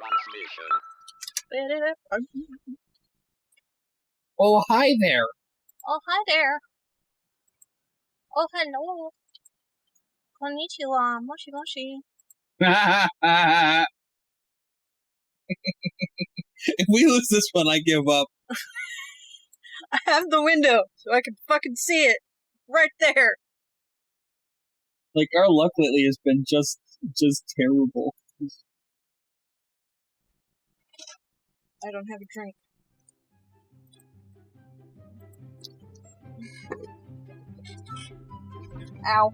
transmission. Oh, hi there. Oh, hi there. Oh, hello. Konnichiwa. Moshi moshi. If we lose this one, I give up. I have the window, so I can fucking see it. Right there. Like, our luck lately has been just terrible. I don't have a drink. Ow.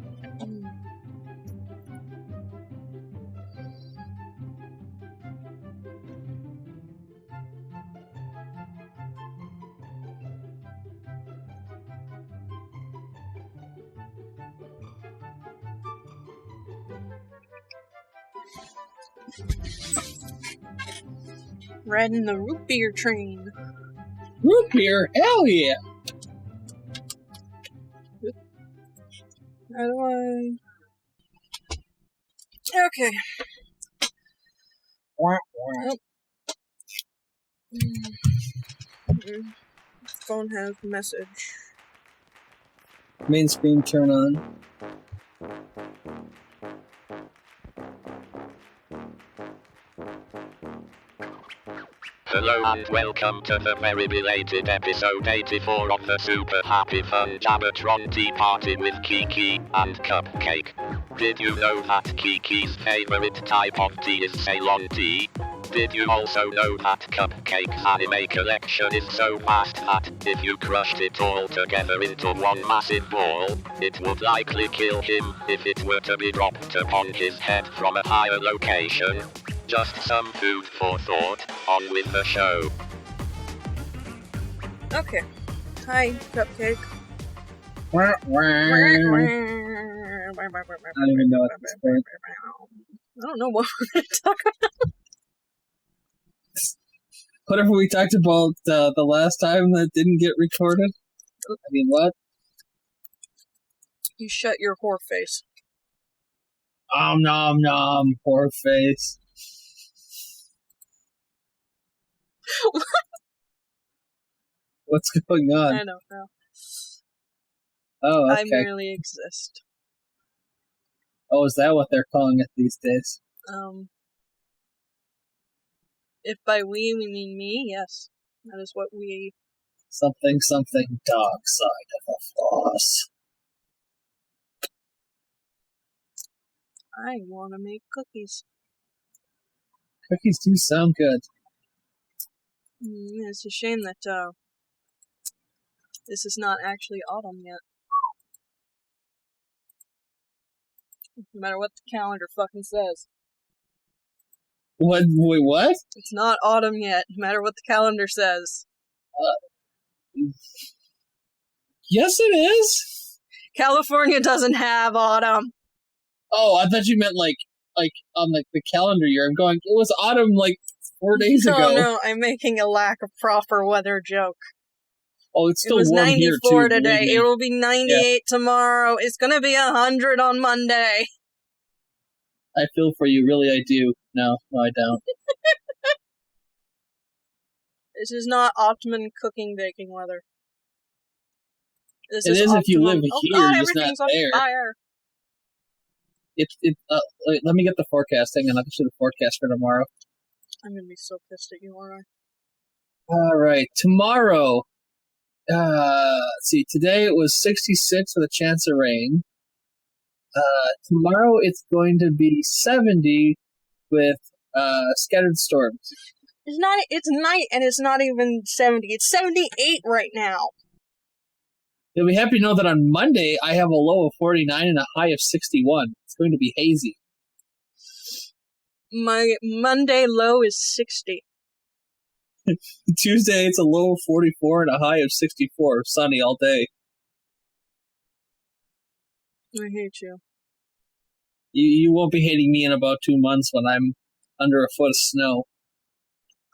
Riding the root beer train. Root beer? Hell yeah! How do I... Okay. Oh. Phone has message. Main screen turn on. Hello and welcome to the very belated episode 84 of the super happy fun Jabbertron tea party with Kiki and Cupcake. Did you know that Kiki's favorite type of tea is Ceylon tea? Did you also know that Cupcake's anime collection is so vast that, if you crushed it all together into one massive ball, it would likely kill him if it were to be dropped upon his head from a higher location? Just some food for thought. On with the show. Okay. Hi, Cupcake. I don't even know what to say. I don't know what we're going to talk about. Whatever we talked about the last time that didn't get recorded. I mean, what? You shut your whore face. Nom nom, poor face. What's going on? I don't know. Oh, okay. I merely exist. Oh, is that what they're calling it these days? If by we mean me, yes. That is what we... Something dark side of the force. I want to make cookies. Cookies do sound good. It's a shame that, this is not actually autumn yet. No matter what the calendar fucking says. What? Wait, what? It's not autumn yet, no matter what the calendar says. Yes, it is. California doesn't have autumn. Oh, I thought you meant like on the calendar year. I'm going, it was autumn like 4 days ago. No, I'm making a lack of proper weather joke. Oh, it's still warm here, too. It was 94 today. It will be 98 tomorrow. It's gonna be 100 on Monday. I feel for you, really I do. No, I don't. This is not optimum cooking, baking weather. This it is if you live oh here, God, just not everything's on there. fire. Wait, let me get the forecast thing, and I'll get you the forecast for tomorrow. I'm gonna be so pissed at you, aren't I? Alright, tomorrow. Let's see, today it was 66 with a chance of rain. Tomorrow it's going to be 70 with scattered storms. It's night and it's not even 70. It's 78 right now. You'll be happy to know that on Monday I have a low of 49 and a high of 61. It's going to be hazy. My Monday low is 60. Tuesday it's a low of 44 and a high of 64. Sunny all day. I hate you. You won't be hating me in about 2 months when I'm under a foot of snow.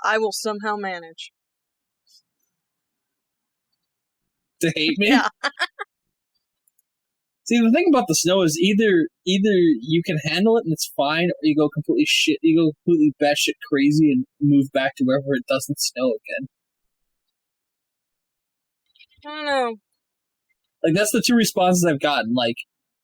I will somehow manage. To hate me? Yeah. See, the thing about the snow is either you can handle it and it's fine, or you go completely batshit crazy and move back to wherever it doesn't snow again. I don't know. Like, that's the two responses I've gotten, like,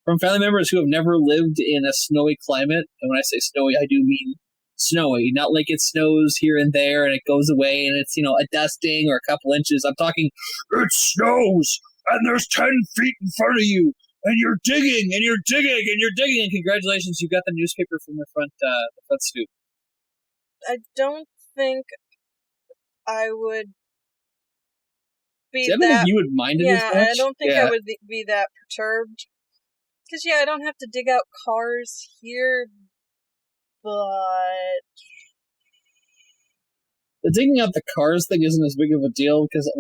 from family members who have never lived in a snowy climate. And when I say snowy, I do mean snowy, not like it snows here and there and it goes away and it's, a dusting or a couple inches. I'm talking, it snows and there's 10 feet in front of you and you're digging and you're digging and you're digging, and congratulations, you got the newspaper from the front scoop. I don't think I would be I don't think you would mind it as much. I don't think I would be that perturbed. Because, I don't have to dig out cars here, but... The digging out the cars thing isn't as big of a deal, because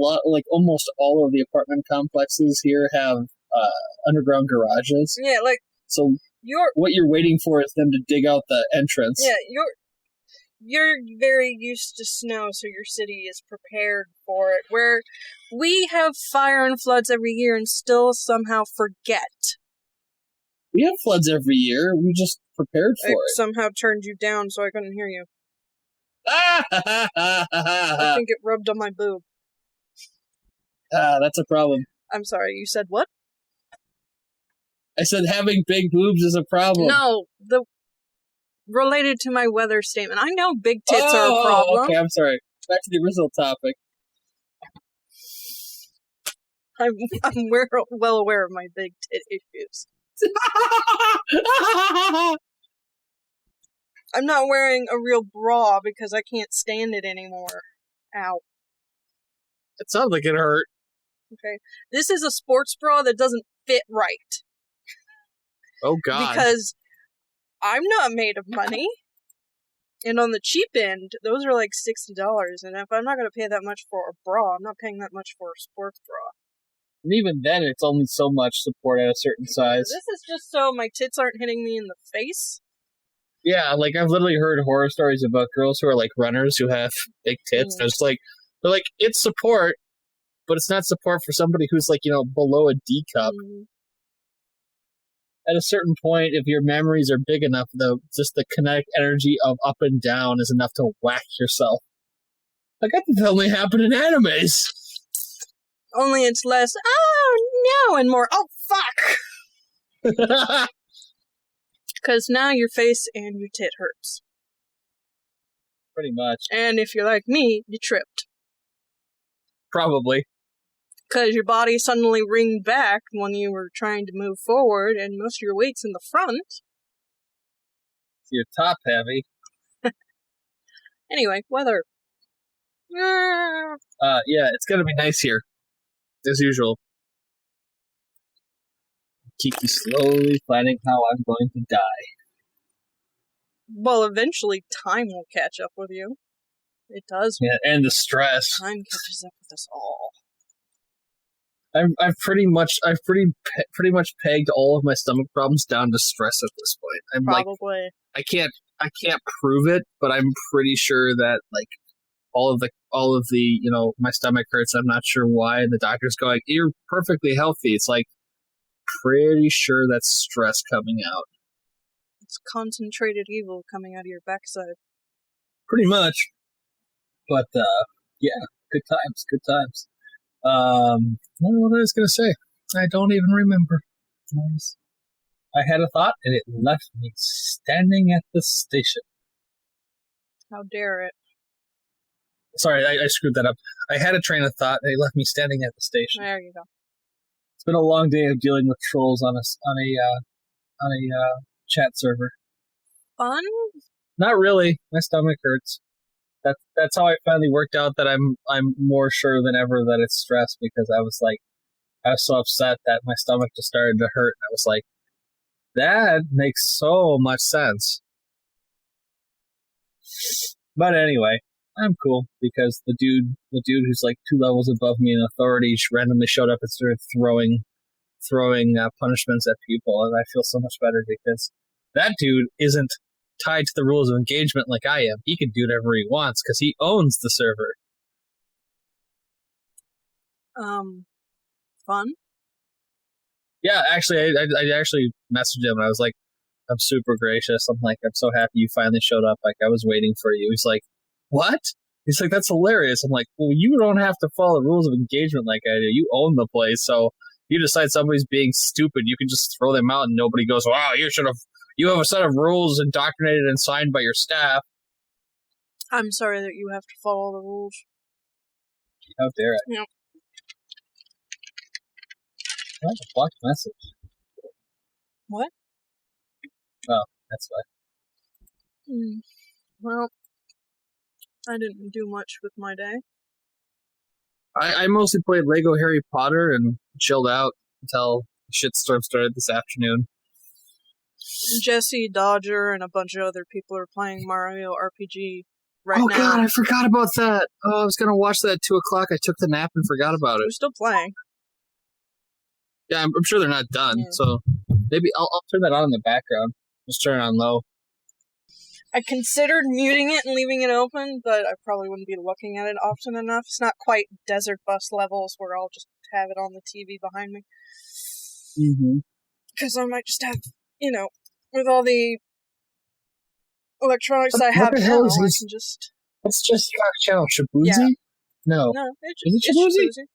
almost all of the apartment complexes here have underground garages. Yeah, so what you're waiting for is them to dig out the entrance. Yeah, you're very used to snow, so your city is prepared for it. Where we have fire and floods every year and still somehow forget. We have floods every year. We just prepared for it. Somehow turned you down so I couldn't hear you. I think it rubbed on my boob. That's a problem. I'm sorry, you said what? I said having big boobs is a problem. No, related to my weather statement. I know big tits are a problem. Okay, I'm sorry. Back to the original topic. I'm well aware of my big tit issues. I'm not wearing a real bra because I can't stand it anymore. Ow. It sounds like it hurt. Okay. This is a sports bra that doesn't fit right. Oh, God. Because I'm not made of money. And on the cheap end, those are like $60. And if I'm not going to pay that much for a bra, I'm not paying that much for a sports bra. And even then, it's only so much support at a certain size. This is just so my tits aren't hitting me in the face. Yeah, like, I've literally heard horror stories about girls who are, like, runners who have big tits. And it's like, they're like, it's support, but it's not support for somebody who's, like, below a D cup. Mm-hmm. At a certain point, if your memories are big enough, though, just the kinetic energy of up and down is enough to whack yourself. Like, I think that only happened in animes. Only it's less, oh, no, and more, oh, fuck! Because now your face and your tit hurts. Pretty much. And if you're like me, you tripped. Probably. Because your body suddenly ringed back when you were trying to move forward, and most of your weight's in the front. So you're top heavy. Anyway, weather. Yeah, it's gonna be nice here. As usual. Kiki slowly planning how I'm going to die. Well, eventually time will catch up with you. It does. Yeah, and the stress. Time catches up with us all. I've pretty much pegged all of my stomach problems down to stress at this point. I'm probably. I can't prove it, but I'm pretty sure that like all of the my stomach hurts. I'm not sure why, and the doctor's going, "You're perfectly healthy." It's like pretty sure that's stress coming out. It's concentrated evil coming out of your backside. Pretty much. But yeah, good times. What I was going to say, I don't even remember. I had a thought, and it left me standing at the station. How dare it? Sorry, I screwed that up. I had a train of thought, and it left me standing at the station. There you go. It's been a long day of dealing with trolls on a chat server. Fun? Not really. My stomach hurts. That's how I finally worked out that I'm more sure than ever that it's stress, because I was so upset that my stomach just started to hurt, and I was like, that makes so much sense. But anyway, I'm cool because the dude who's like 2 levels above me in authority randomly showed up and started throwing punishments at people, and I feel so much better because that dude isn't tied to the rules of engagement like I am. He can do whatever he wants because he owns the server. Fun? Yeah, actually, I actually messaged him and I was like, I'm super gracious. I'm like, I'm so happy you finally showed up. Like, I was waiting for you. He's like, what? He's like, that's hilarious. I'm like, well, you don't have to follow the rules of engagement like I do. You own the place, so you decide somebody's being stupid, you can just throw them out and nobody goes, wow, you have a set of rules indoctrinated and signed by your staff. I'm sorry that you have to follow the rules. How dare I? Yep. That's a blocked message. What? Oh, that's why. Well, I didn't do much with my day. I mostly played Lego Harry Potter and chilled out until the shitstorm started this afternoon. Jesse, Dodger, and a bunch of other people are playing Mario RPG right now. Oh god, I forgot about that. Oh, I was gonna watch that at 2 o'clock. I took the nap and forgot about it. They're still playing. Yeah, I'm sure they're not done. Yeah. So maybe I'll turn that on in the background. Just turn it on low. I considered muting it and leaving it open, but I probably wouldn't be looking at it often enough. It's not quite Desert Bus levels where I'll just have it on the TV behind me. Mm-hmm. Because I might just have, with all the electronics I have now, I can just... It's just channel Shabuzi? Yeah. No. No, Is it Shabuzi?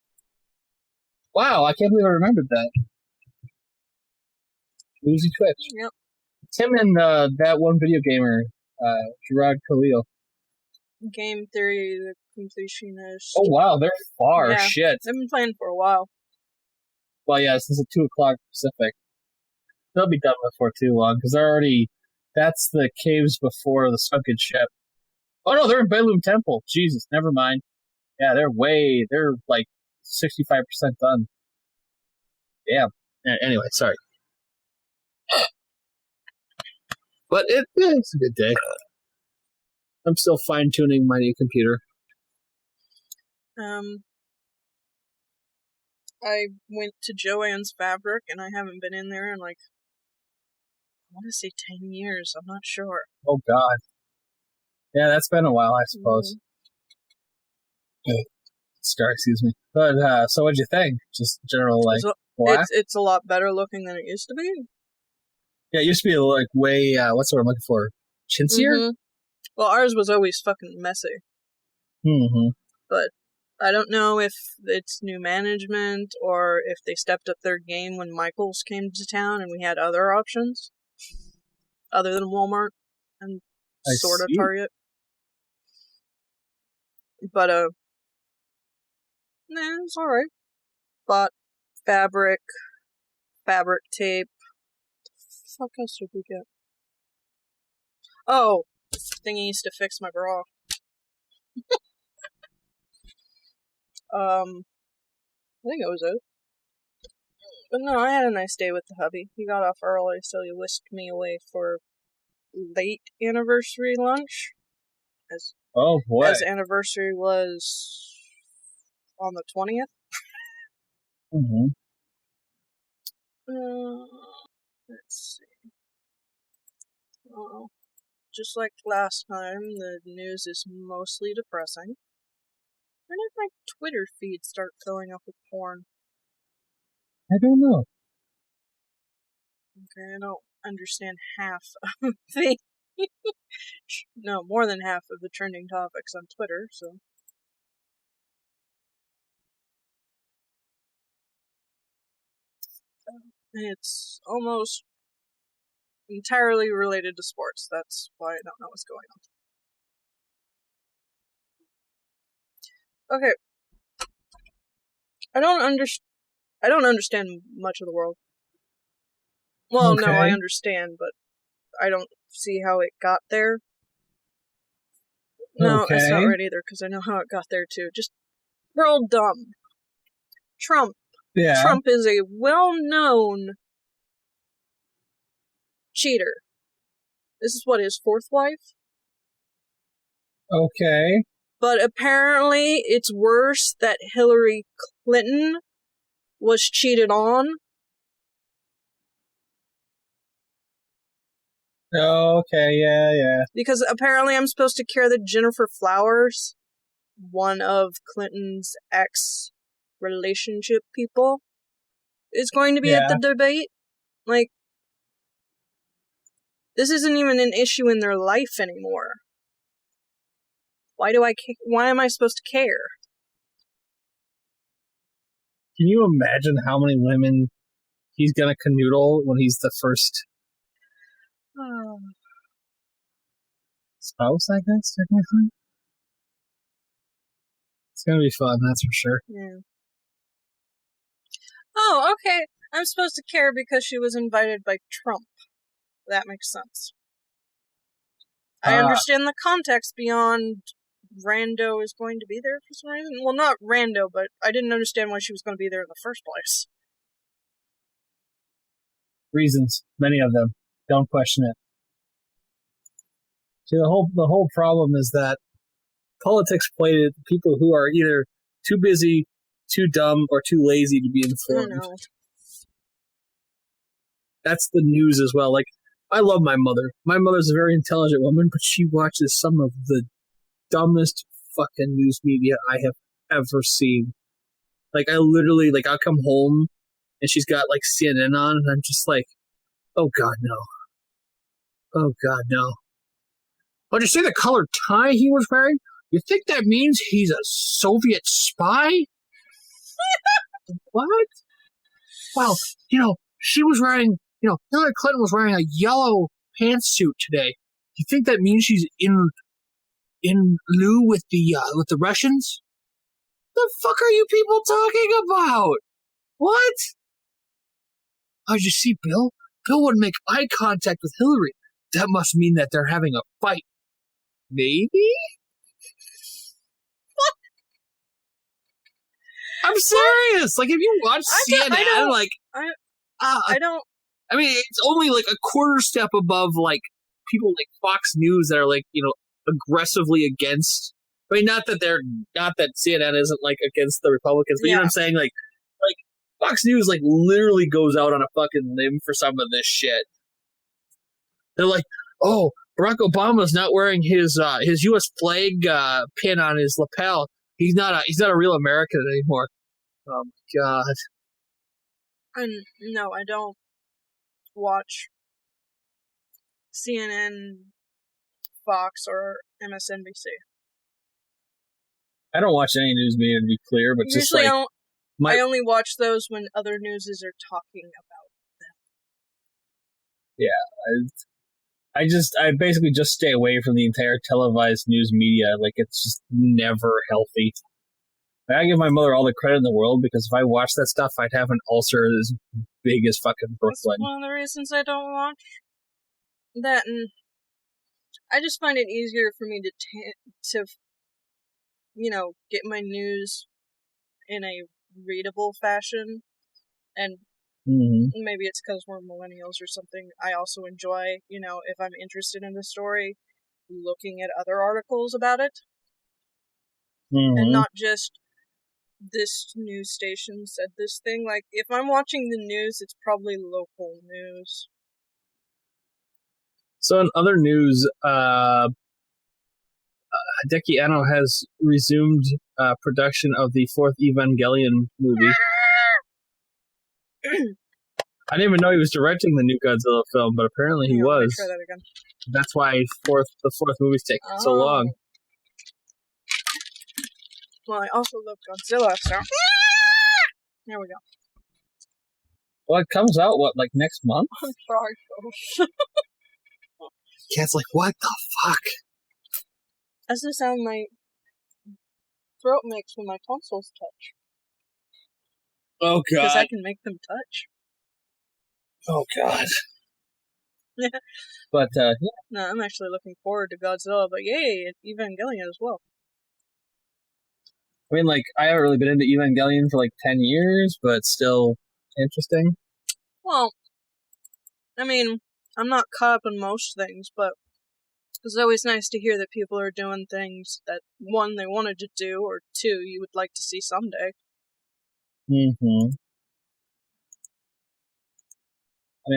Wow, I can't believe I remembered that. Shabuzi Twitch. Yep. It's him and that one video gamer, Gerard Khalil. Game Theory, the completionist. Oh wow, they're far. Yeah, Shit. they've been playing for a while. Well, yeah, since it's 2 o'clock Pacific. They'll be done before too long, because they're already... That's the caves before the sunken ship. Oh no, they're in Bedloom Temple. Jesus, never mind. Yeah, they're like 65% done. Damn. Anyway, sorry. But it's a good day. I'm still fine-tuning my new computer. I went to Joann's Fabric, and I haven't been in there in, I want to say 10 years. I'm not sure. Oh, God. Yeah, that's been a while, I suppose. Excuse me. But, so what'd you think? Just general, it's a lot better looking than it used to be. Yeah, it used to be, way, what's the word I'm looking for? Chintzier? Mm-hmm. Well, ours was always fucking messy. Mm-hmm. But I don't know if it's new management or if they stepped up their game when Michaels came to town and we had other options other than Walmart and sort of Target. But, it's alright. Bought fabric tape. What the fuck else did we get? Oh, thingies to fix my bra. I think it was it. But no, I had a nice day with the hubby. He got off early, so he whisked me away for late anniversary lunch. Oh boy. As anniversary was on the 20th. Mm-hmm. Let's see. Oh, just like last time, the news is mostly depressing. When did my Twitter feed start filling up with porn? I don't know. Okay, I don't understand half of the... no, more than half of the trending topics on Twitter, so... It's almost entirely related to sports. That's why I don't know what's going on. Okay. I don't understand much of the world. Well, okay. No, I understand, but I don't see how it got there. No, That's not right either, because I know how it got there, too. Just, we're all dumb. Trump. Yeah. Trump is a well-known cheater. This is what, his fourth wife? Okay. But apparently it's worse that Hillary Clinton was cheated on. Okay, yeah. Because apparently I'm supposed to care that Jennifer Flowers, one of Clinton's ex-relationship people, is going to be at the debate. Like, this isn't even an issue in their life anymore. Why am I supposed to care? Can you imagine how many women he's gonna canoodle when he's the first spouse, I guess, technically? It's gonna be fun, that's for sure. Yeah. Oh, okay. I'm supposed to care because she was invited by Trump. That makes sense. I understand the context beyond Rando is going to be there for some reason. Well, not Rando, but I didn't understand why she was going to be there in the first place. Reasons, many of them. Don't question it. See, the whole problem is that politics play to people who are either too busy, too dumb, or too lazy to be informed. I know. That's the news as well. Like, I love my mother. My mother's a very intelligent woman, but she watches some of the dumbest fucking news media I have ever seen. Like, I literally, like, I'll come home and she's got, like, CNN on, and I'm just like, oh God, no. Oh God, no. Oh, did you see the colored tie he was wearing? You think that means he's a Soviet spy? What? Well, she was wearing, Hillary Clinton was wearing a yellow pantsuit today. You think that means she's in lieu with the Russians? The fuck are you people talking about? What? Oh, did you see Bill? Bill wouldn't make eye contact with Hillary. That must mean that they're having a fight. Maybe? What? I'm serious. Like, if you watch CNN, I don't. I mean, it's only like a quarter step above like people like Fox News that are like, aggressively against. I mean, not that CNN isn't like against the Republicans, but you know what I'm saying? Like Fox News like literally goes out on a fucking limb for some of this shit. They're like, oh, Barack Obama's not wearing his U.S. flag pin on his lapel. He's not a real American anymore. Oh my God. No, I don't watch CNN, Fox, or MSNBC. I don't watch any news media, to be clear, but usually just like I only watch those when other newses are talking about them. Yeah, I basically just stay away from the entire televised news media. Like, it's just never healthy. I give my mother all the credit in the world, because if I watched that stuff, I'd have an ulcer as big as fucking Brooklyn. That's one of the reasons I don't watch that, and I just find it easier for me to get my news in a readable fashion, and maybe it's because we're millennials or something. I also enjoy, if I'm interested in the story, looking at other articles about it, and not just this news station said this thing. Like, if I'm watching the news, it's probably local news. So in other news, Hideki Anno has resumed production of the fourth Evangelion movie. I didn't even know he was directing the new Godzilla film, but apparently he was. Try that again. That's why the fourth movie's taking so long. Well, I also love Godzilla, so there we go. Well, it comes out, like, next month? I'm sorry, Cat's like, what the fuck? That's the sound my throat makes when my tonsils touch. Oh, God. Because I can make them touch. Oh, God. Yeah. But, yeah. No, I'm actually looking forward to Godzilla, but yay, Evangelion as well. I mean, like, I haven't really been into Evangelion for, like, 10 years, but still interesting. Well, I mean, I'm not caught up in most things, but it's always nice to hear that people are doing things that, one, they wanted to do, or two, you would like to see someday. I mean,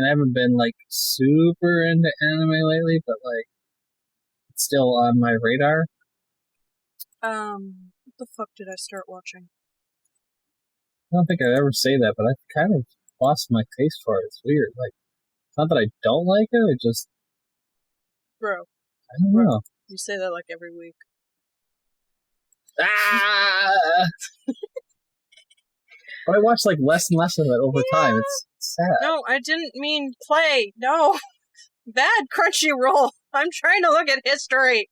I haven't been, like, super into anime lately, but, like, it's still on my radar. What the fuck did I start watching? I don't think I'd ever say that, but I kind of lost my taste for it. It's weird. Like, it's not that I don't like it. It just, Bro, I don't know. you say that like every week. Ah! But I watch like less and less of it over time. It's sad. No, I didn't mean play. No. Bad Crunchyroll. I'm trying to look at history.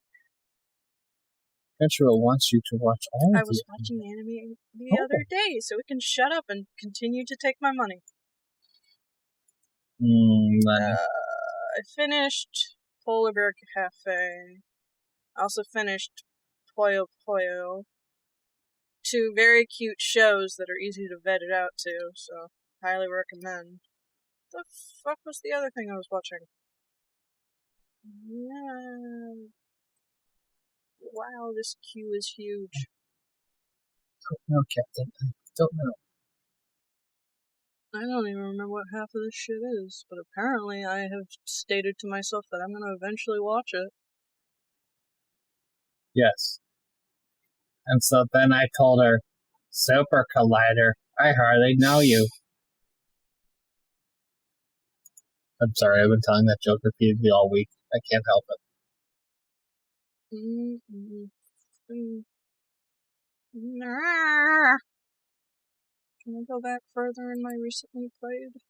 Crunchyroll wants you to watch all of I was it. watching anime the other day, so it can shut up and continue to take my money. Money. I finished Polar Bear Cafe. I also finished Puyo Puyo. 2 very cute shows that are easy to vet it out to, so highly recommend. The fuck was the other thing I was watching? Yeah. Wow, this queue is huge. Don't know, Captain. I don't know. I don't even remember what half of this shit is, but apparently I have stated to myself that I'm gonna eventually watch it. Yes. And so then I told her, Super Collider, I hardly know you. I'm sorry, I've been telling that joke repeatedly all week. I can't help it. Can I go back further in my recently played?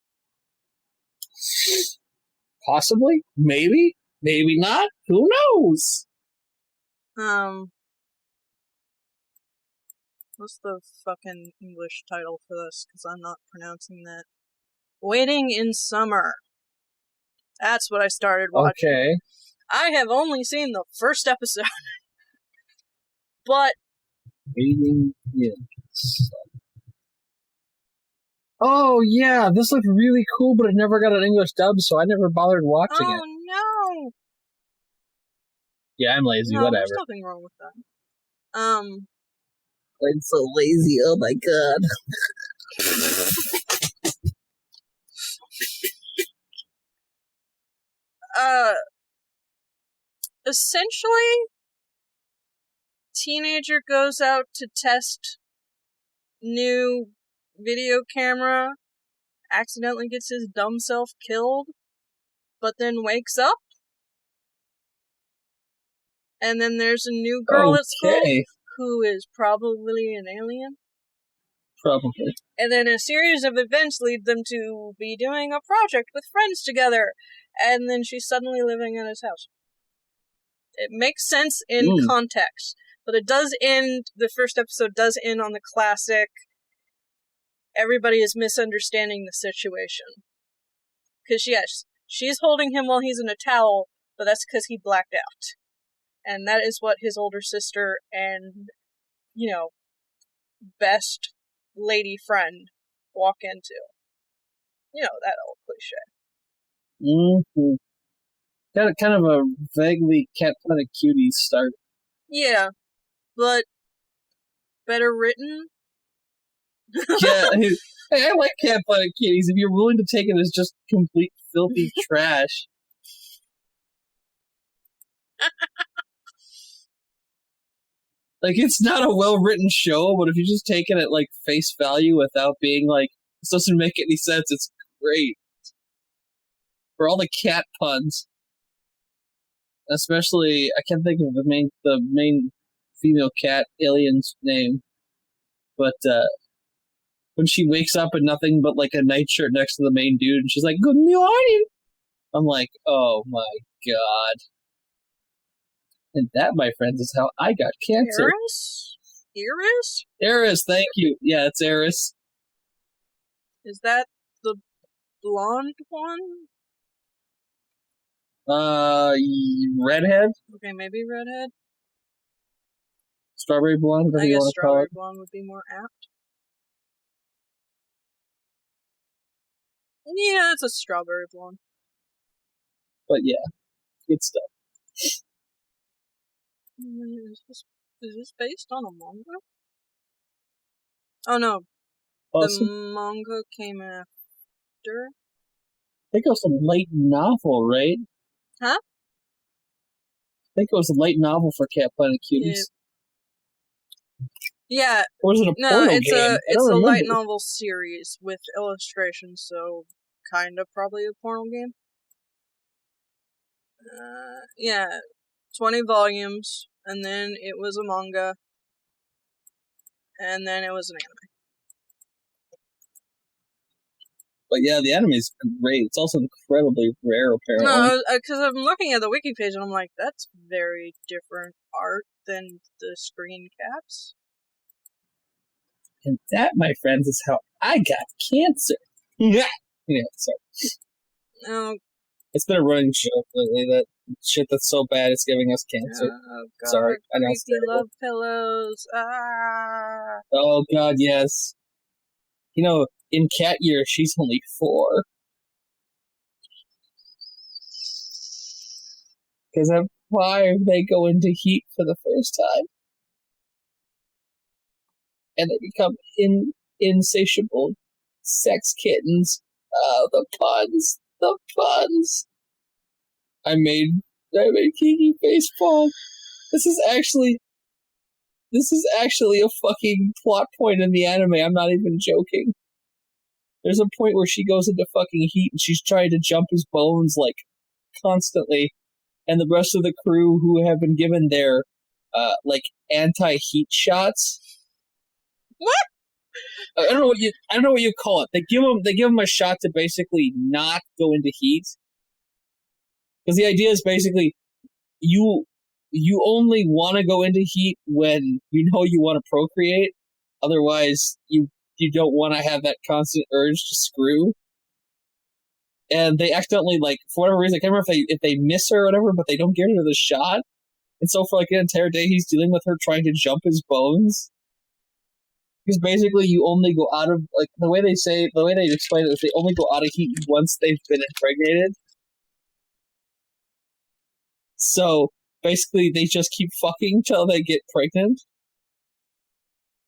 Possibly? Maybe? Maybe not? Who knows? What's the fucking English title for this? Because I'm not pronouncing that. Waiting in Summer. That's what I started watching. Okay. I have only seen the first episode. But Waiting in. Oh, yeah, this looked really cool, but it never got an English dub, so I never bothered watching it. No! Yeah, I'm lazy, No, whatever. there's nothing wrong with that. I'm so lazy, oh my god. Essentially, teenager goes out to test new video camera, accidentally gets his dumb self killed, but then wakes up. And then there's a new girl at school who is probably an alien. Probably. And then a series of events lead them to be doing a project with friends together. And then she's suddenly living in his house. It makes sense in context. But it does end, the first episode does end on the classic, everybody is misunderstanding the situation. Because yes, she's holding him while he's in a towel, but that's because he blacked out. And that is what his older sister and, best lady friend walk into. That old cliche. Mm-hmm. Got kind of a vaguely Cat Planet Cutie start. Yeah, but better written? Yeah, hey, I like Cat Planet Cuties. If you're willing to take it as just complete filthy trash. Like, it's not a well-written show, but if you just take it at, like, face value without being like, this doesn't make any sense, it's great. For all the cat puns. Especially, I can't think of the main female cat alien's name. But, when she wakes up in nothing but, like, a nightshirt next to the main dude, and she's like, good morning! I'm like, oh my god. And that, my friends, is how I got cancer. Eris? Eris, thank you. Yeah, it's Eris. Is that the blonde one? Redhead? Okay, maybe redhead. Strawberry blonde, whatever I you guess want to call strawberry it. blonde would be more apt. Yeah, it's a strawberry blonde. But yeah, good stuff. Is this based on a manga? Oh no, Awesome. the manga came after. I think it was a light novel, right? Huh? I think it was a light novel for Cat Planet Cuties. Yeah, Or was it a no, porno it's game? a light novel series with illustrations, so kind of probably a porno game. Yeah, 20 volumes, and then it was a manga, and then it was an anime. But yeah, the anime is great. It's also incredibly rare, apparently. No, because I'm looking at the wiki page, and I'm like, that's very different art than the screen caps. And that, my friends, is how I got cancer. Yeah, sorry. Oh, It's been a running joke lately that shit that's so bad it's giving us cancer. oh God, Sorry, I know it's creepy terrible. love pillows. Ah. Oh God, yes. You know, in cat year, she's only 4. Because at 5, they go into heat for the first time. And they become insatiable sex kittens. Oh, the puns. The puns. I made Kiki facepalm. This is actually a fucking plot point in the anime. I'm not even joking. There's a point where she goes into fucking heat and she's trying to jump his bones, like, constantly. And the rest of the crew who have been given their, like, anti-heat shots. What? I don't know what you call it. They give them a shot to basically not go into heat. Because the idea is basically, you only want to go into heat when you know you want to procreate. Otherwise, you don't want to have that constant urge to screw. And they accidentally, like, for whatever reason, I can't remember if they miss her or whatever, but they don't give her the shot. And so for like an entire day, he's dealing with her trying to jump his bones. Because basically, you only go out of, like, the way they explain it is they only go out of heat once they've been impregnated. So basically, they just keep fucking till they get pregnant.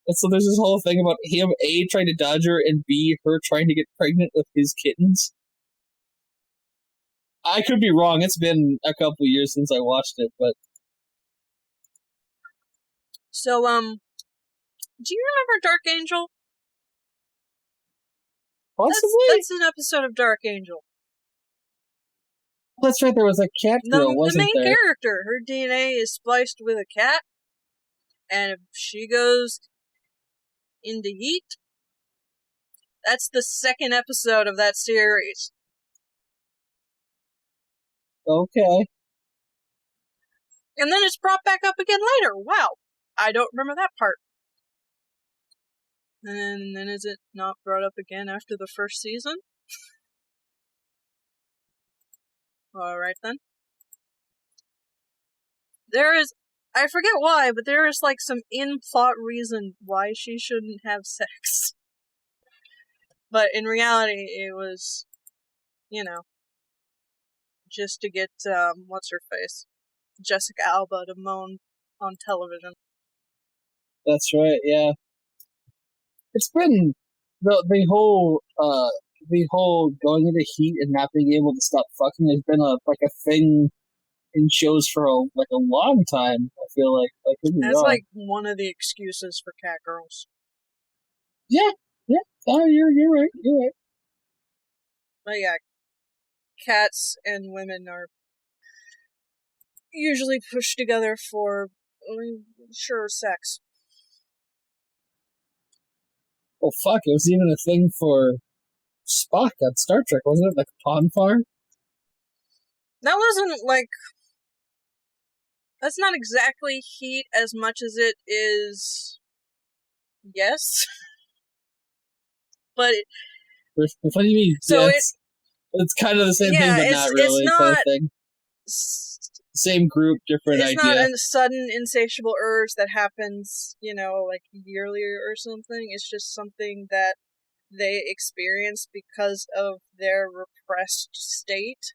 And so there's this whole thing about him, A, trying to dodge her, and B, her trying to get pregnant with his kittens. I could be wrong. It's been a couple years since I watched it, but... So, do you remember Dark Angel? Possibly? That's an episode of Dark Angel. That's right, there was a cat girl, wasn't there? The main there? character, her DNA is spliced with a cat, and if she goes into heat, that's the second episode of that series. Okay. And then it's brought back up again later. Wow. I don't remember that part. And then is it not brought up again after the first season? Alright then. I forget why, but there is like some in-plot reason why she shouldn't have sex. But in reality, it was, just to get, what's-her-face? Jessica Alba to moan on television. That's right, yeah. It's been the whole going into heat and not being able to stop fucking has been a thing in shows for a long time. I feel like That's like one of the excuses for cat girls. Yeah. Oh, you're right. But yeah, cats and women are usually pushed together for sure sex. Oh fuck! It was even a thing for Spock on Star Trek, wasn't it? Like a pond farm. That wasn't like. That's not exactly heat as much as it is. Yes. But what do you mean? So yes. It's kind of the same thing, but not really. It's not kind of thing. Same group, different idea. It's not a sudden insatiable urge that happens, like yearly or something. It's just something that they experience because of their repressed state.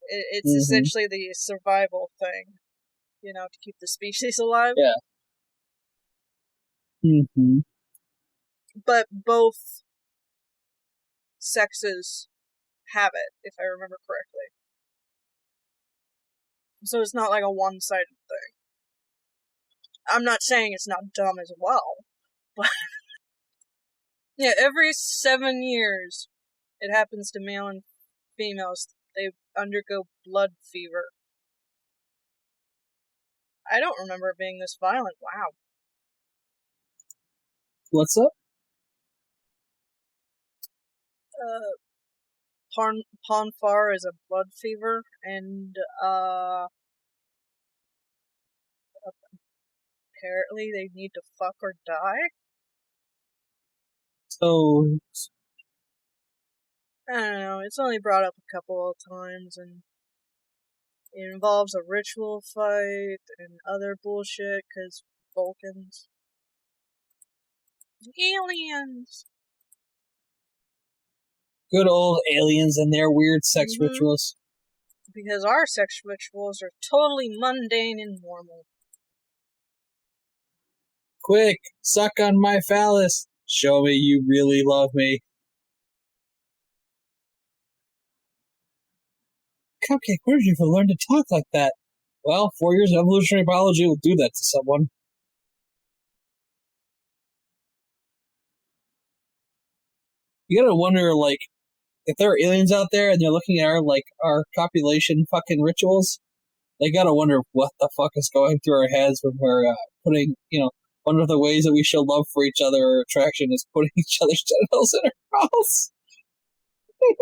It's essentially the survival thing, to keep the species alive. Yeah. Mm-hmm. But both sexes have it, if I remember correctly. So it's not like a one-sided thing. I'm not saying it's not dumb as well, but yeah, every 7 years, it happens to male and females. They undergo blood fever. I don't remember it being this violent. Wow. What's up? Ponfar is a blood fever, and apparently they need to fuck or die. So, I don't know. It's only brought up a couple of times, and it involves a ritual fight and other bullshit, because Vulcans. Aliens! good old aliens and their weird sex Mhm. rituals. Because our sex rituals are totally mundane and normal. Quick, suck on my phallus. Show me you really love me. Cupcake, where did you ever learn to talk like that? Well, 4 years of evolutionary biology will do that to someone. You gotta wonder, like, if there are aliens out there and they're looking at our copulation fucking rituals, they gotta wonder what the fuck is going through our heads when we're putting, one of the ways that we show love for each other or attraction is putting each other's genitals in our mouths. I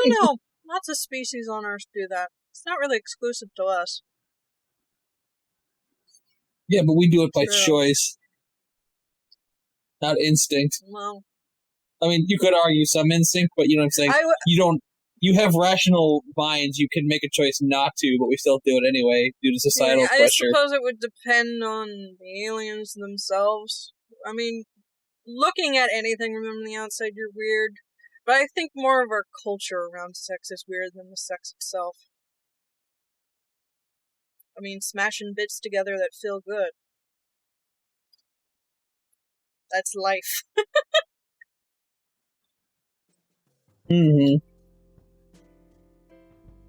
don't know. Lots of species on Earth do that. It's not really exclusive to us. Yeah, but we do it by True. choice, not instinct. Well, I mean, you could argue some instinct, but you know what I'm saying? You have rational minds, you can make a choice not to, but we still do it anyway due to societal I pressure. suppose it would depend on the aliens themselves. I mean, looking at anything from the outside, you're weird. But I think more of our culture around sex is weird than the sex itself. I mean, smashing bits together that feel good. That's life. Mm-hmm.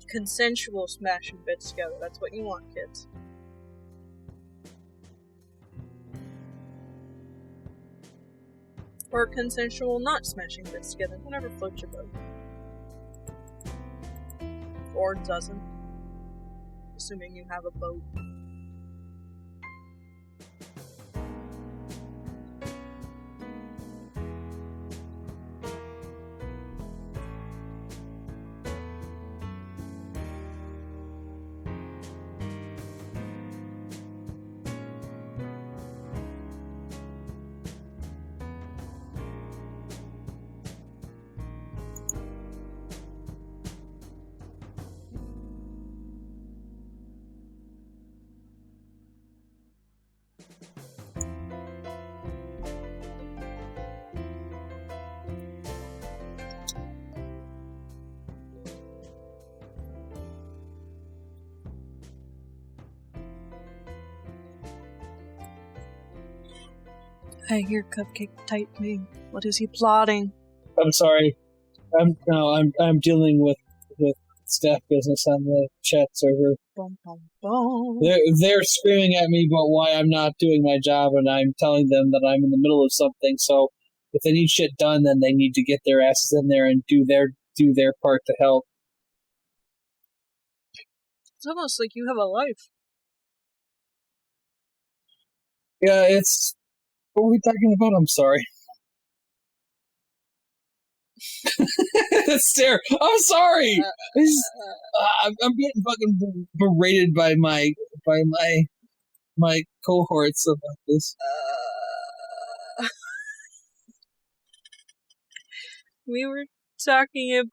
Consensual smashing bits together. That's what you want, kids. Or consensual not smashing bits together. Whatever floats your boat. Or doesn't. Assuming you have a boat. I hear Cupcake typing. What is he plotting? I'm sorry. I'm dealing with staff business on the chat server. Bum, bum, bum. They're screaming at me about why I'm not doing my job, and I'm telling them that I'm in the middle of something. So if they need shit done, then they need to get their asses in there and do their part to help. It's almost like you have a life. Yeah, it's... What were we talking about? I'm sorry. That stare. I'm sorry. I'm getting fucking berated by my cohorts about this. We were talking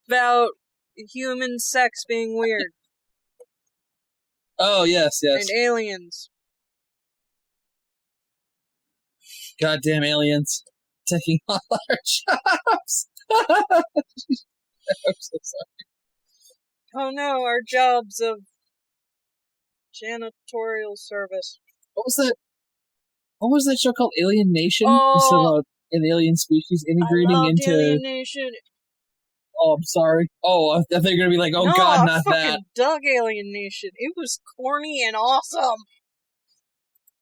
about human sex being weird. Oh, yes. And aliens. Goddamn aliens. Taking all our jobs. I'm so sorry. Oh no, our jobs of janitorial service. What was that show called? Alien Nation? Oh, It's about an alien species integrating into... Alien Nation. Oh, I'm sorry. Oh, I thought you were going to be like, oh no, god, I not fucking that. dug Alien Nation. It was corny and awesome.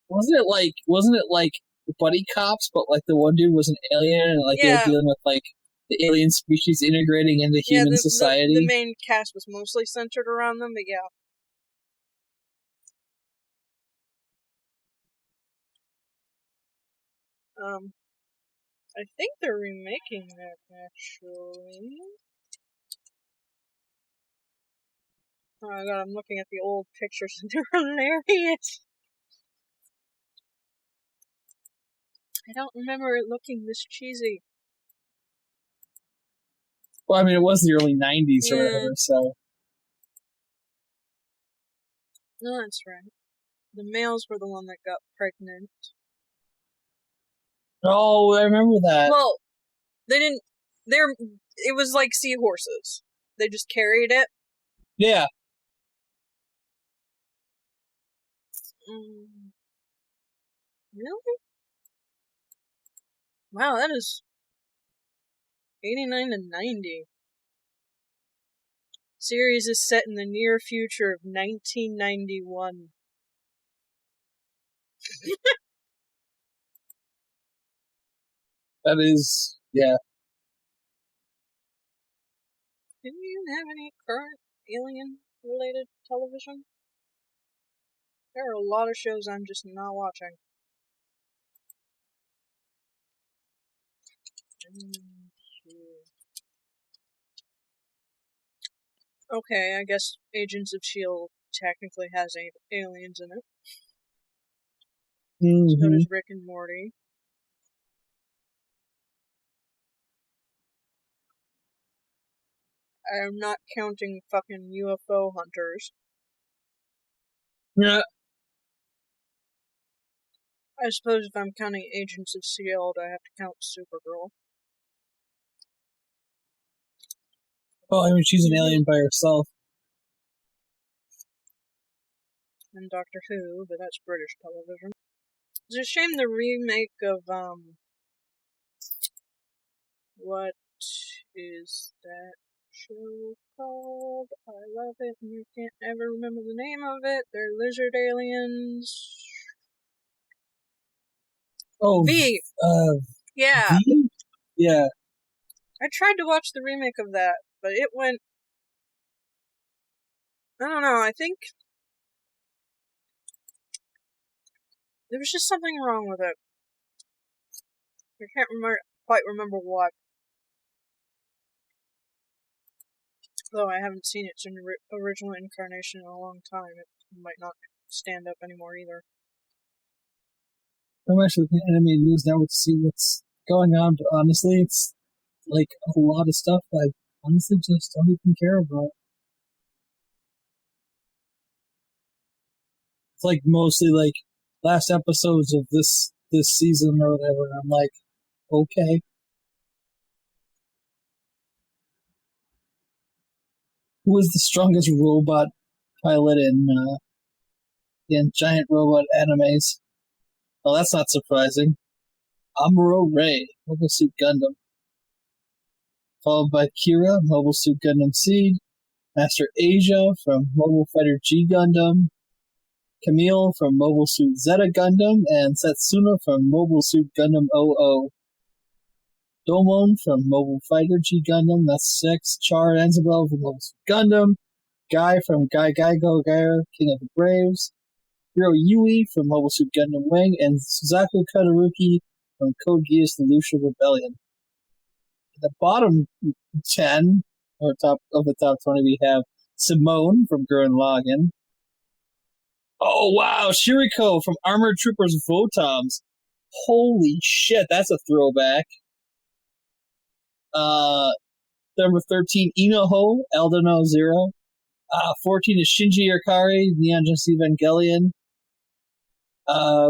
wasn't it like buddy cops, but like the one dude was an alien and like he was Yeah. dealing with like the alien species integrating into human society? The main cast was mostly centered around them, but yeah. I think they're remaking that, actually. Oh my god, I'm looking at the old pictures and they're hilarious. I don't remember it looking this cheesy. Well, I mean, it was the early 90s or Yeah. whatever, so. No, that's right. The males were the one that got pregnant. Oh, I remember that. Well, they didn't. It was like seahorses. They just carried it. Yeah. Really? Wow, that is 89 to 90. Series is set in the near future of 1991. That is, yeah. Do you have any current alien-related television? There are a lot of shows I'm just not watching. Okay, I guess Agents of S.H.I.E.L.D. technically has aliens in it. Mm-hmm. So does Rick and Morty. I am not counting fucking UFO hunters. Yeah. I suppose if I'm counting Agents of S.H.I.E.L.D., I have to count Supergirl. Oh, I mean, she's an alien by herself. And Doctor Who, but that's British television. It's a shame the remake of, what is that show called? I love it, and you can't ever remember the name of it. They're lizard aliens. Oh, V! Yeah. V? Yeah. I tried to watch the remake of that, but it went... I don't know, I think... there was just something wrong with it. I can't quite remember what. Though I haven't seen its original incarnation in a long time, it might not stand up anymore either. I'm actually looking at animated news now to see what's going on, but honestly, it's like a lot of stuff I honestly just don't even care about. It's like mostly like last episodes of this season or whatever, and I'm like, okay. Who is the strongest robot pilot in giant robot animes? Well, that's not surprising. Amuro Ray, Mobile Suit Gundam. Followed by Kira, Mobile Suit Gundam Seed. Master Asia from Mobile Fighter G Gundam. Camille from Mobile Suit Zeta Gundam. And Setsuna from Mobile Suit Gundam 00. Domon from Mobile Fighter G Gundam, that's 6. Char and Isabel from Mobile Suit Gundam. Guy from Guy Go Gaia, King of the Braves. Hiro Yui from Mobile Suit Gundam Wing. And Suzaku Kataruki from Code Geass The Lucia Rebellion. At the bottom 10, or top of the top 20, we have Simone from Gurren Lagann. Oh, wow, Shiriko from Armored Troopers Votoms. Holy shit, that's a throwback. Number 13, Inoho, Eldano Zero. 14 is Shinji Ikari, Neon Genesis Evangelion.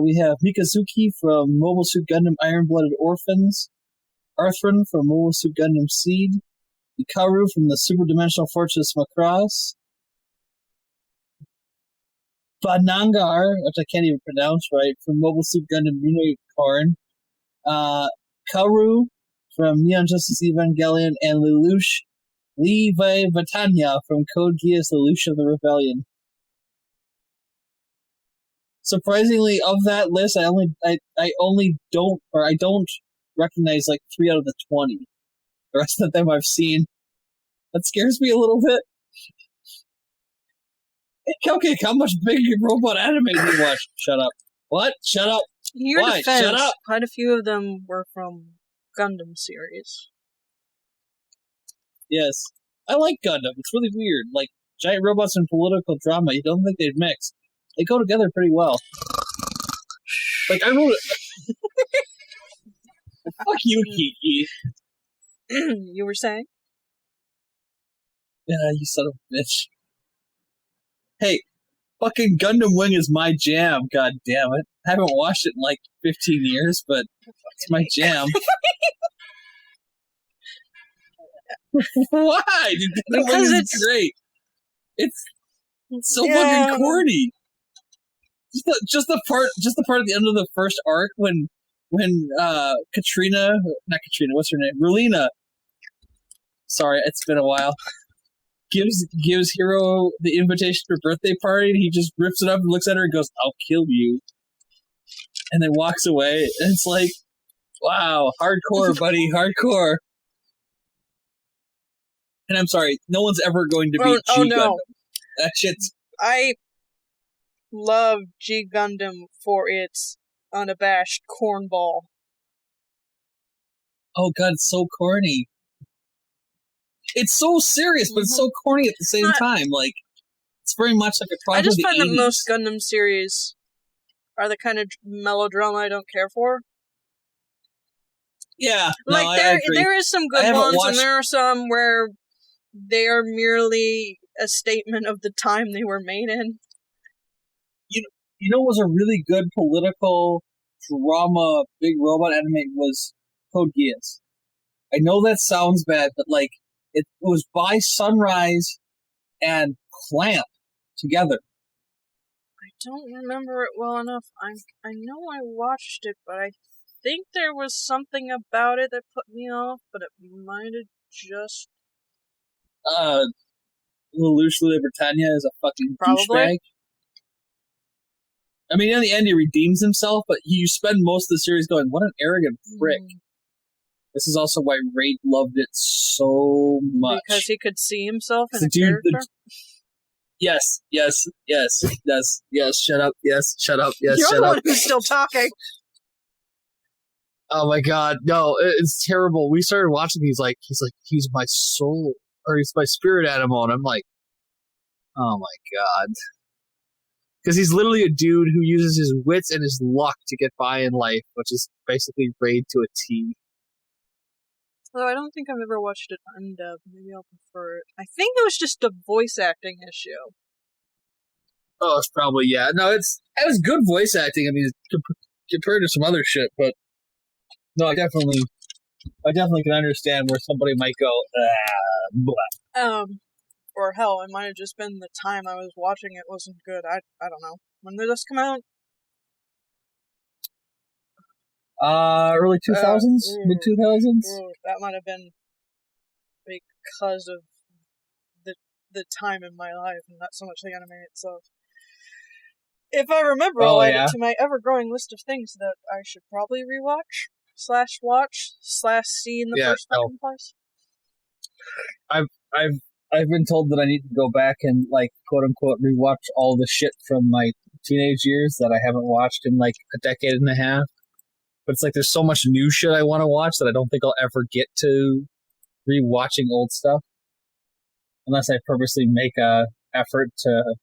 We have Mikazuki from Mobile Suit Gundam Iron-Blooded Orphans. Arthron from Mobile Suit Gundam Seed. Ikaru from the Super Dimensional Fortress Macross. Banangar, which I can't even pronounce right, from Mobile Suit Gundam Unicorn. Karu from Neon Justice Evangelion, and Lelouch Levi Vatanya from Code Geass Lelouch of the Rebellion. surprisingly, of that list, I don't recognize like 3 out of the 20. The rest of them I've seen. That scares me a little bit. Hey, Cupcake, how much big robot anime do you watch? Shut up. What? Shut up. In your Why? defense, Shut up. quite a few of them were from Gundam series. Yes. I like Gundam. It's really weird. Like, giant robots and political drama, you don't think they'd mix. They go together pretty well. Like, I wrote it. Fuck you, Kiki. You were saying? Yeah, you son of a bitch. Hey, fucking Gundam Wing is my jam, god damn it. I haven't watched it in like 15 years, but it's my jam. Why? Dude, Because it's great. It's so fucking corny. Just the part at the end of the first arc when Katrina, not Katrina, what's her name? Relina. Sorry, it's been a while. Gives Hiro the invitation to her birthday party, and he just rips it up and looks at her and goes, "I'll kill you," and then walks away. And it's like, wow, hardcore, buddy, hardcore. And I'm sorry, no one's ever going to beat G Gundam. That shit's. I love G Gundam for its unabashed cornball. Oh god, it's so corny. It's so serious, but it's so corny at the same time. Like, it's very much like a product of the 80s. I just find that most Gundam series are the kind of melodrama I don't care for. Yeah, like no, I agree. There is some good ones, and there are some where they are merely a statement of the time they were made in. You know what was a really good political drama, big robot anime was Code Geass. I know that sounds bad, but like, it was by Sunrise and Clamp together. I don't remember it well enough. I know I watched it, but I think there was something about it that put me off, but it might have just... Lelouch de Britannia is a fucking douchebag. I mean, in the end, he redeems himself, but you spend most of the series going, what an arrogant prick. This is also why Raid loved it so much. Because he could see himself in a character? Yes, shut up, yes, shut up, yes, You're shut the up. one who's still talking. Oh my god, no, it's terrible. We started watching, he's my soul, or he's my spirit animal, and I'm like, oh my god. Because he's literally a dude who uses his wits and his luck to get by in life, which is basically Raid to a T. Although I don't think I've ever watched it undubbed. Maybe I'll prefer it. I think it was just a voice acting issue. Oh, it's probably, yeah. No, it was good voice acting. I mean, compared to some other shit, but no, I definitely can understand where somebody might go, blah. Or hell, it might have just been the time I was watching it wasn't good. I don't know. When did this come out? Early 2000s? Mid-2000s? That might have been because of the time in my life and not so much the anime itself. If I remember, I'll add it to my ever-growing list of things that I should probably rewatch, /watch/see in the first fucking place. I've been told that I need to go back and, like, quote-unquote, rewatch all the shit from my teenage years that I haven't watched in, like, a decade and a half. But it's like there's so much new shit I want to watch that I don't think I'll ever get to rewatching old stuff. Unless I purposely make a effort to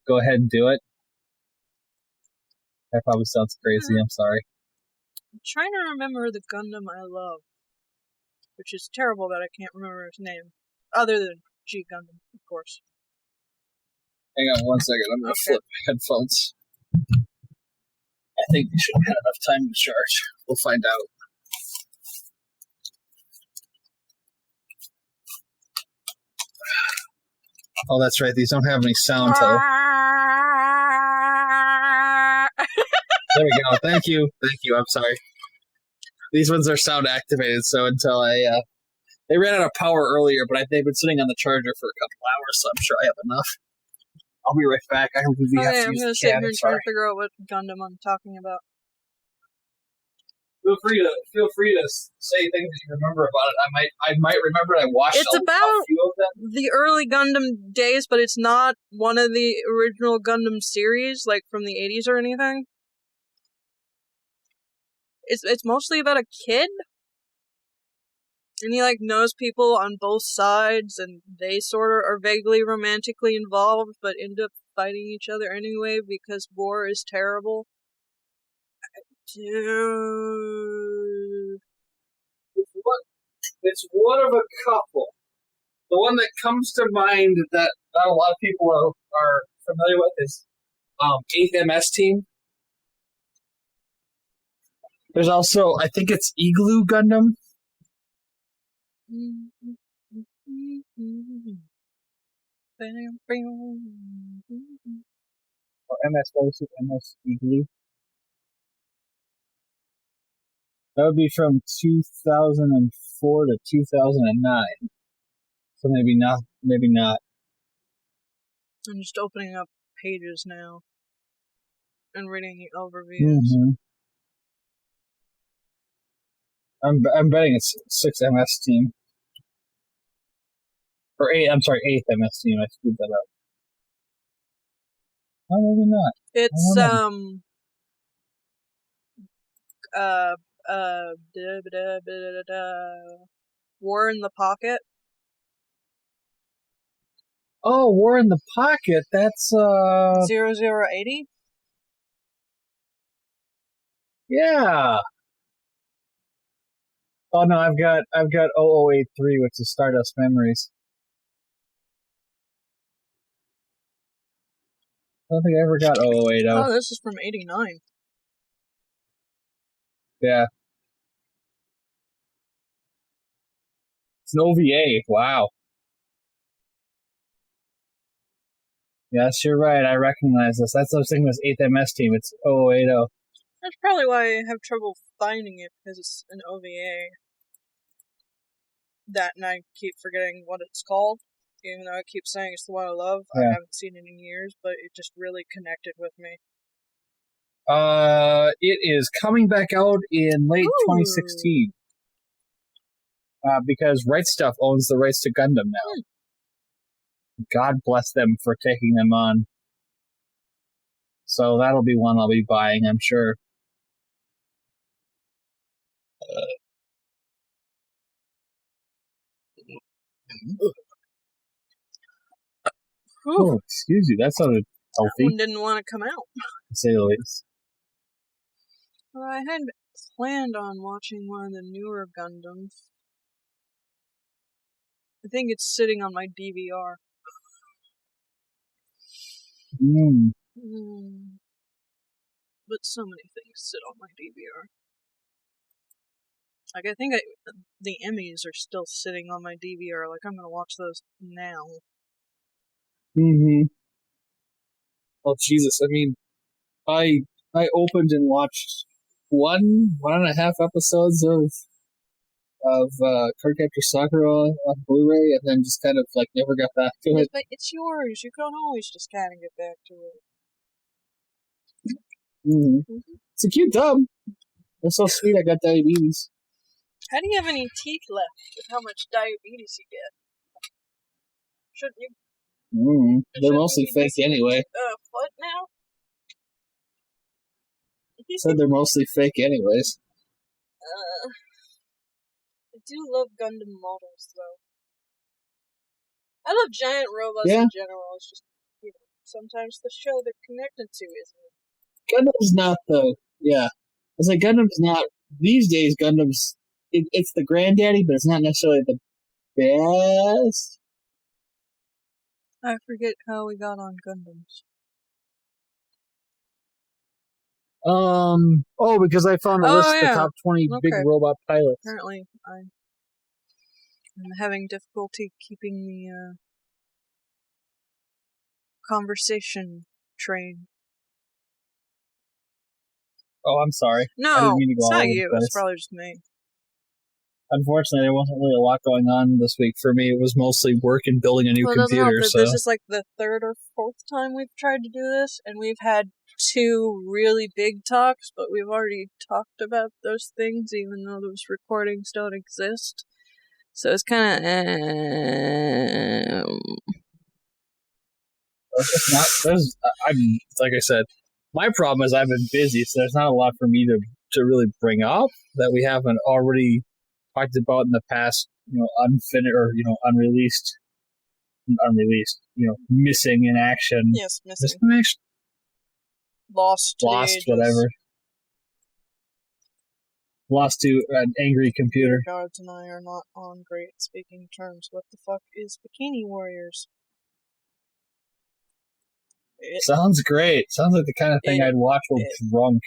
go ahead and do it. That probably sounds crazy, I'm sorry. I'm trying to remember the Gundam I love. Which is terrible that I can't remember his name. Other than G Gundam, of course. Hang on 1 second, I'm going to flip headphones. I think we should have enough time to charge. We'll find out. Oh, that's right. These don't have any sound, though. There we go. Thank you. I'm sorry. These ones are sound activated, so until they ran out of power earlier, but they've been sitting on the charger for a couple hours, so I'm sure I have enough. I'll be right back. I really have Okay, to I'm use gonna the sit can. here I'm and try sorry. to figure out what Gundam I'm talking about. Feel free to say things that you remember about it. I might remember. I watched It's a about few of them. the early Gundam days, but it's not one of the original Gundam series, like from the 80s or anything. It's mostly about a kid, and he like knows people on both sides, and they sort of are vaguely romantically involved, but end up fighting each other anyway because war is terrible. Dude. It's one of a couple. The one that comes to mind that not a lot of people are familiar with is 8th MS Team. There's also, I think it's Igloo Gundam. Or MS, what was it? MS Igloo? That would be from 2004 to 2009. So maybe not. Maybe not. I'm just opening up pages now and reading the overviews. Mm-hmm. I'm betting it's 6th MS Team. Or 8th MS Team. I screwed that up. Oh, maybe not. It's War in the Pocket. Oh, War in the Pocket. That's 0080? Yeah. Oh no, I've got 0083, which is Stardust Memories. I don't think I ever got 0080. Oh, this is from 89. Yeah. It's an OVA. Wow. Yes, you're right. I recognize this. That's what I was thinking. This 8th MS Team. It's 0080. That's probably why I have trouble finding it, because it's an OVA. That, and I keep forgetting what it's called. Even though I keep saying it's the one I love, Yeah. I haven't seen it in years, but it just really connected with me. It is coming back out in late 2016. Because Right Stuff owns the rights to Gundam now. God bless them for taking them on. So that'll be one I'll be buying, I'm sure. Oh, excuse you. That sounded healthy. That one didn't want to come out. To say the least. Well, I had planned on watching one of the newer Gundams. I think it's sitting on my DVR. But so many things sit on my DVR. Like, I think the Emmys are still sitting on my DVR. Like, I'm gonna watch those now. Well, Jesus, I mean, I opened and watched 1.5 episodes of Cardcaptor Sakura on Blu-ray, and then just kind of like never got back to it. But it's yours. You can always just kind of get back to it. It's a cute dub. It's so sweet. I got diabetes. How do you have any teeth left with how much diabetes you get? Shouldn't you? They're mostly fake anyway. What now? Said they're mostly fake anyways. I do love Gundam models, though. I love giant robots in general. It's just, sometimes the show they're connected to isn't. Gundam's not the... Yeah. It's like Gundam's not... These days, Gundam's... It's the granddaddy, but it's not necessarily the best. I forget how we got on Gundams. Because I found a list of the top 20 big robot pilots. Apparently, I'm having difficulty keeping the conversation train. Oh, I'm sorry. No, I didn't mean to go it's all not over you. the place. It's probably just me. Unfortunately, there wasn't really a lot going on this week for me. It was mostly work and building a new Well, it doesn't help computer. that So this is like the third or fourth time we've tried to do this, and we've had 2 really big talks, but we've already talked about those things, even though those recordings don't exist. So it's kind of. I'm like I said, my problem is I've been busy, so there's not a lot for me to really bring up that we haven't already talked about in the past. Unfinished or unreleased, missing in action. Yes, missing. In action. Lost, whatever. Lost to an angry computer. Guards and I are not on great speaking terms. What the fuck is Bikini Warriors? Sounds great. Sounds like the kind of thing I'd watch while drunk.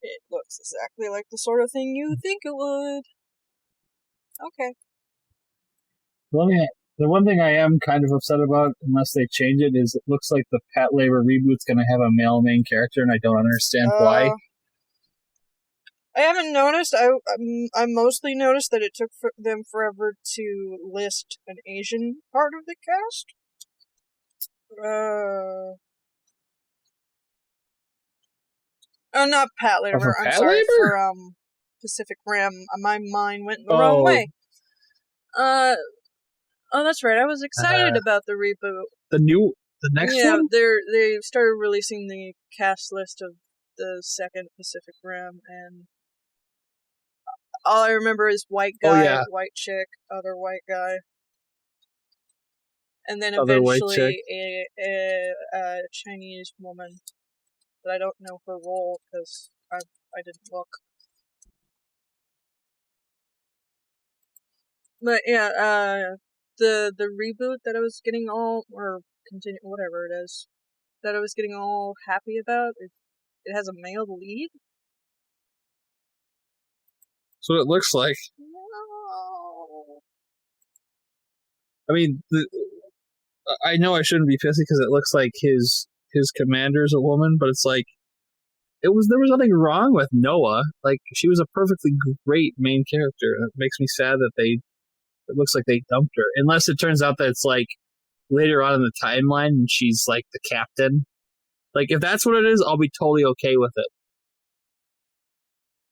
It looks exactly like the sort of thing you think it would. Okay. The one thing I am kind of upset about, unless they change it, is it looks like the Pat Labor reboot's going to have a male main character, and I don't understand why. I haven't noticed. I mostly noticed that it took them forever to list an Asian part of the cast. Oh, not Pat Labor. I'm sorry, for Pacific Rim. My mind went the wrong way. Oh, that's right. I was excited about the reboot. The next one? Yeah, they started releasing the cast list of the second Pacific Rim, and all I remember is white guy, white chick, other white guy. And then eventually a Chinese woman. But I don't know her role because I didn't look. But yeah, the reboot that I was getting all, or continue, whatever it is, that I was getting all happy about, it has a male lead. That's what it looks like. No. I mean, I know I shouldn't be pissy because it looks like his commander's a woman, but it's like there was nothing wrong with Noah. Like, she was a perfectly great main character. And it makes me sad that it looks like they dumped her. Unless it turns out that it's like later on in the timeline and she's like the captain. Like, if that's what it is, I'll be totally okay with it.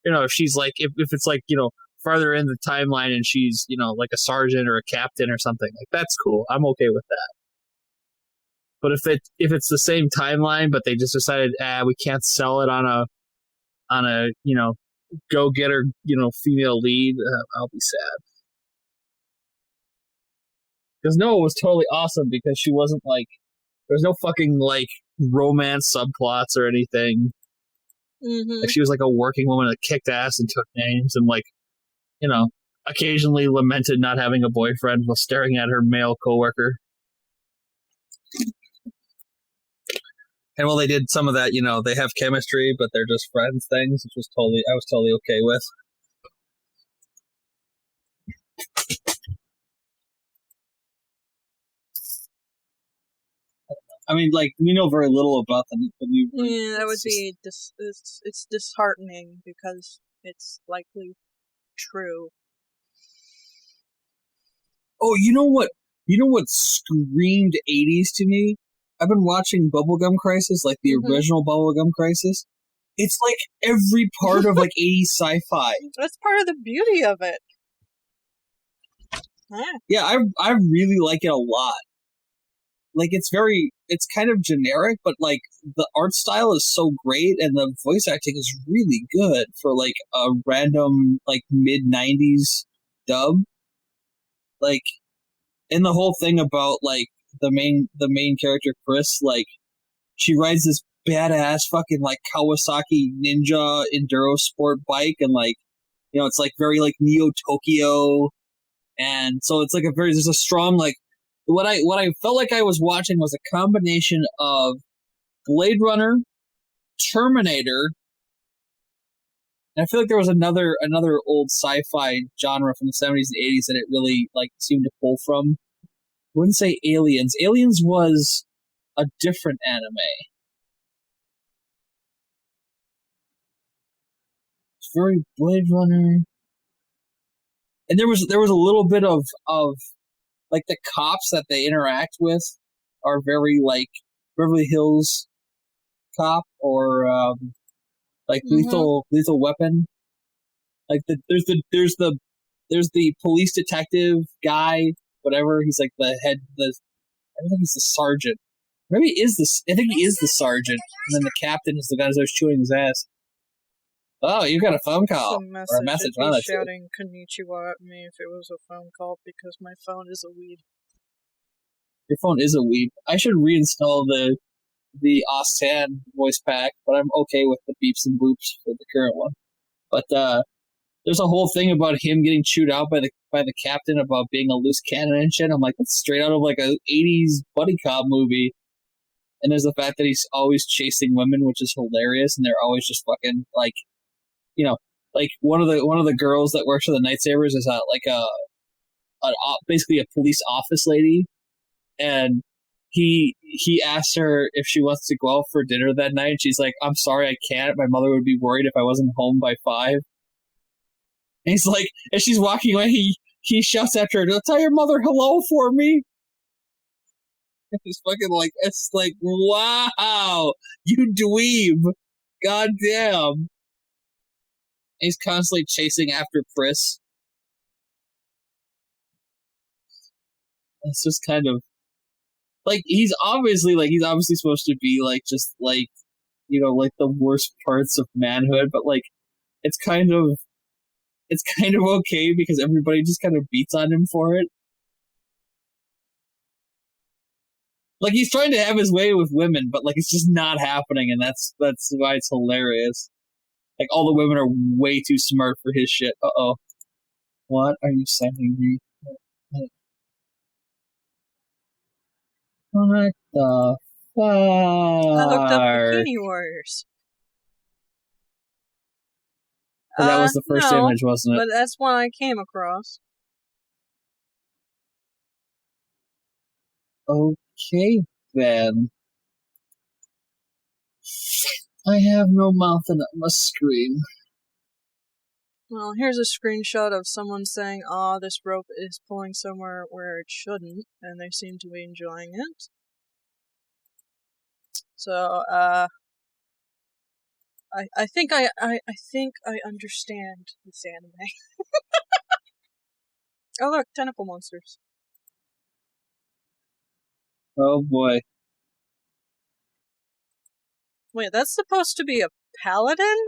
If she's like, if it's like, farther in the timeline and she's, like a sergeant or a captain or something, like, that's cool. I'm okay with that. But if it's the same timeline, but they just decided, we can't sell it on a go-getter, female lead, I'll be sad. Because Noah was totally awesome because she wasn't like, there was no fucking like romance subplots or anything. Mm-hmm. Like, she was like a working woman that kicked ass and took names and like, occasionally lamented not having a boyfriend while staring at her male coworker. And while they did some of that, they have chemistry, but they're just friends things, which I was totally okay with. I mean, like, we know very little about the new. Yeah, that would be it's disheartening because it's likely true. Oh, you know what? You know what screamed 80s to me? I've been watching Bubblegum Crisis, like the original Bubblegum Crisis. It's like every part of like 80s sci-fi. That's part of the beauty of it. Yeah, I really like it a lot. Like, it's kind of generic, but like the art style is so great and the voice acting is really good for like a random like mid-90s dub. Like, and the whole thing about like the main character Chris, like, she rides this badass fucking like Kawasaki Ninja enduro sport bike, and like, it's like very like Neo Tokyo, and so it's like there's a strong like what I felt like I was watching was a combination of Blade Runner, Terminator, and I feel like there was another old sci-fi genre from the 70s and 80s that it really like seemed to pull from. I wouldn't say Aliens. Aliens was a different anime. It's very Blade Runner. and there was a little bit of like the cops that they interact with are very like Beverly Hills Cop or like Lethal Weapon. Like there's the police detective guy, whatever. He's like the head. I think he's the sergeant. Maybe he is I think he is the sergeant, and then the captain is the guy who's always chewing his ass. Oh, you got a phone call or a message. It'd be shouting "Konnichiwa" at me if it was a phone call because my phone is a weed. Your phone is a weed. I should reinstall the Austan voice pack, but I'm okay with the beeps and boops for the current one. But there's a whole thing about him getting chewed out by the captain about being a loose cannon and shit. I'm like, that's straight out of like a 80s buddy cop movie. And there's the fact that he's always chasing women, which is hilarious, and they're always just fucking like, you know, like one of the girls that works for the Night Sabers is basically a police office lady, and he asked her if she wants to go out for dinner that night, and she's like, I'm sorry, I can't. My mother would be worried if I wasn't home by 5. And he's like, as she's walking away, he shouts after her, tell your mother hello for me. It's fucking like, it's like, wow, you dweeb. God damn. He's constantly chasing after Pris. It's just kind of like he's obviously supposed to be like just like, you know, like the worst parts of manhood, but like it's kind of okay because everybody just kind of beats on him for it. Like he's trying to have his way with women, but like it's just not happening, and that's why it's hilarious. Like all the women are way too smart for his shit. Uh-oh. What are you sending me? What the fuck? I looked up Bikini Warriors. Well, that was the first image, wasn't it? But that's one I came across. Okay, then. I have no mouth and I must scream. Well, here's a screenshot of someone saying, this rope is pulling somewhere where it shouldn't, and they seem to be enjoying it. So, I think I understand this anime. Oh look, tentacle monsters. Oh boy. Wait, that's supposed to be a paladin?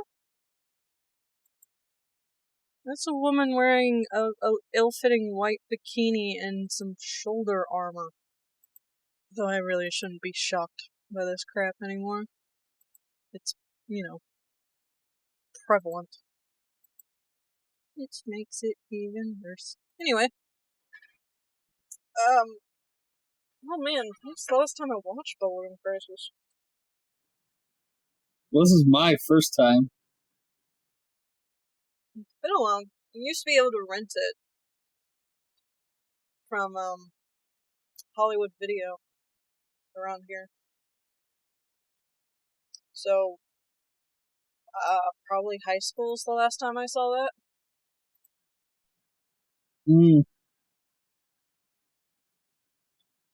That's a woman wearing a ill-fitting white bikini and some shoulder armor. Though I really shouldn't be shocked by this crap anymore. It's, you know, prevalent. Which makes it even worse. Anyway. Oh man, when's the last time I watched Bumbling Crisis? Well, this is my first time. It's been a long. You used to be able to rent it from Hollywood Video around here. So probably high school's the last time I saw that.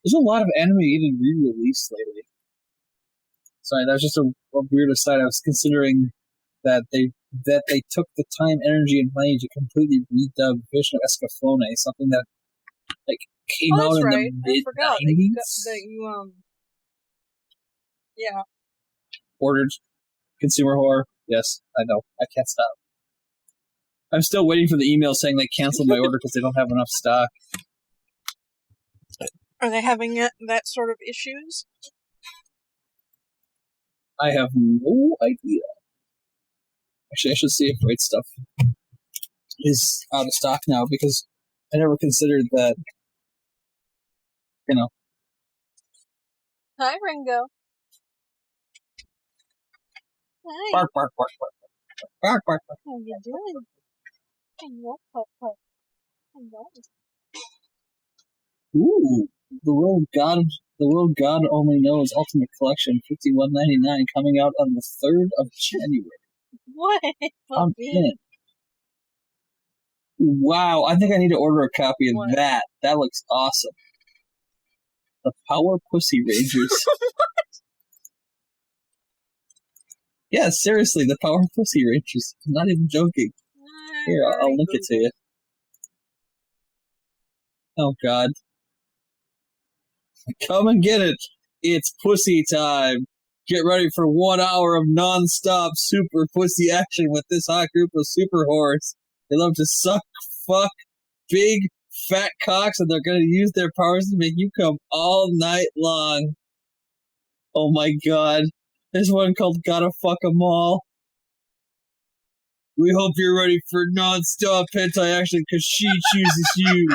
There's a lot of anime getting re-released lately. Sorry, that was just a weird aside. I was considering that they took the time, energy, and money to completely redub Vision of Escaflowne, something that like came out in the mid-90s. I forgot that you yeah. Ordered consumer horror. Yes, I know. I can't stop. I'm still waiting for the email saying they canceled my order because they don't have enough stock. Are they having that sort of issues? I have no idea. Actually, I should see if Right Stuff is out of stock now because I never considered that. You know. Hi, Ringo. Hi. Bark, bark, bark, bark, bark, bark, bark. How you doing? Hello, Papa. Hello. Ooh, the World God Only Knows Ultimate Collection, $51.99, coming out on the 3rd of January. What? On Pin. Wow, I think I need to order a copy of What? that. That looks awesome. The Power Pussy Rangers. Yeah, seriously, the Power Pussy Rangers. I'm not even joking. Here, I'll link it to you. Oh, God. Come and get it. It's pussy time. Get ready for 1 hour of non-stop super pussy action with this hot group of super whores. They love to suck, fuck, big, fat cocks, and they're going to use their powers to make you come all night long. Oh my God. There's one called Gotta Fuck 'Em All. We hope you're ready for non-stop hentai action because she chooses you.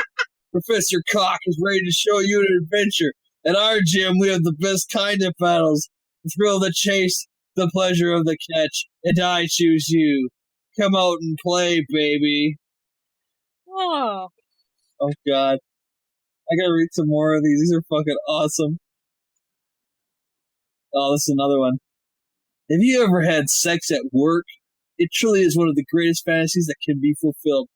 Professor Cock is ready to show you an adventure. At our gym, we have the best kind of battles. The thrill of the chase, the pleasure of the catch, and I choose you. Come out and play, baby. Oh. Oh, God. I gotta read some more of these. These are fucking awesome. Oh, this is another one. Have you ever had sex at work? It truly is one of the greatest fantasies that can be fulfilled.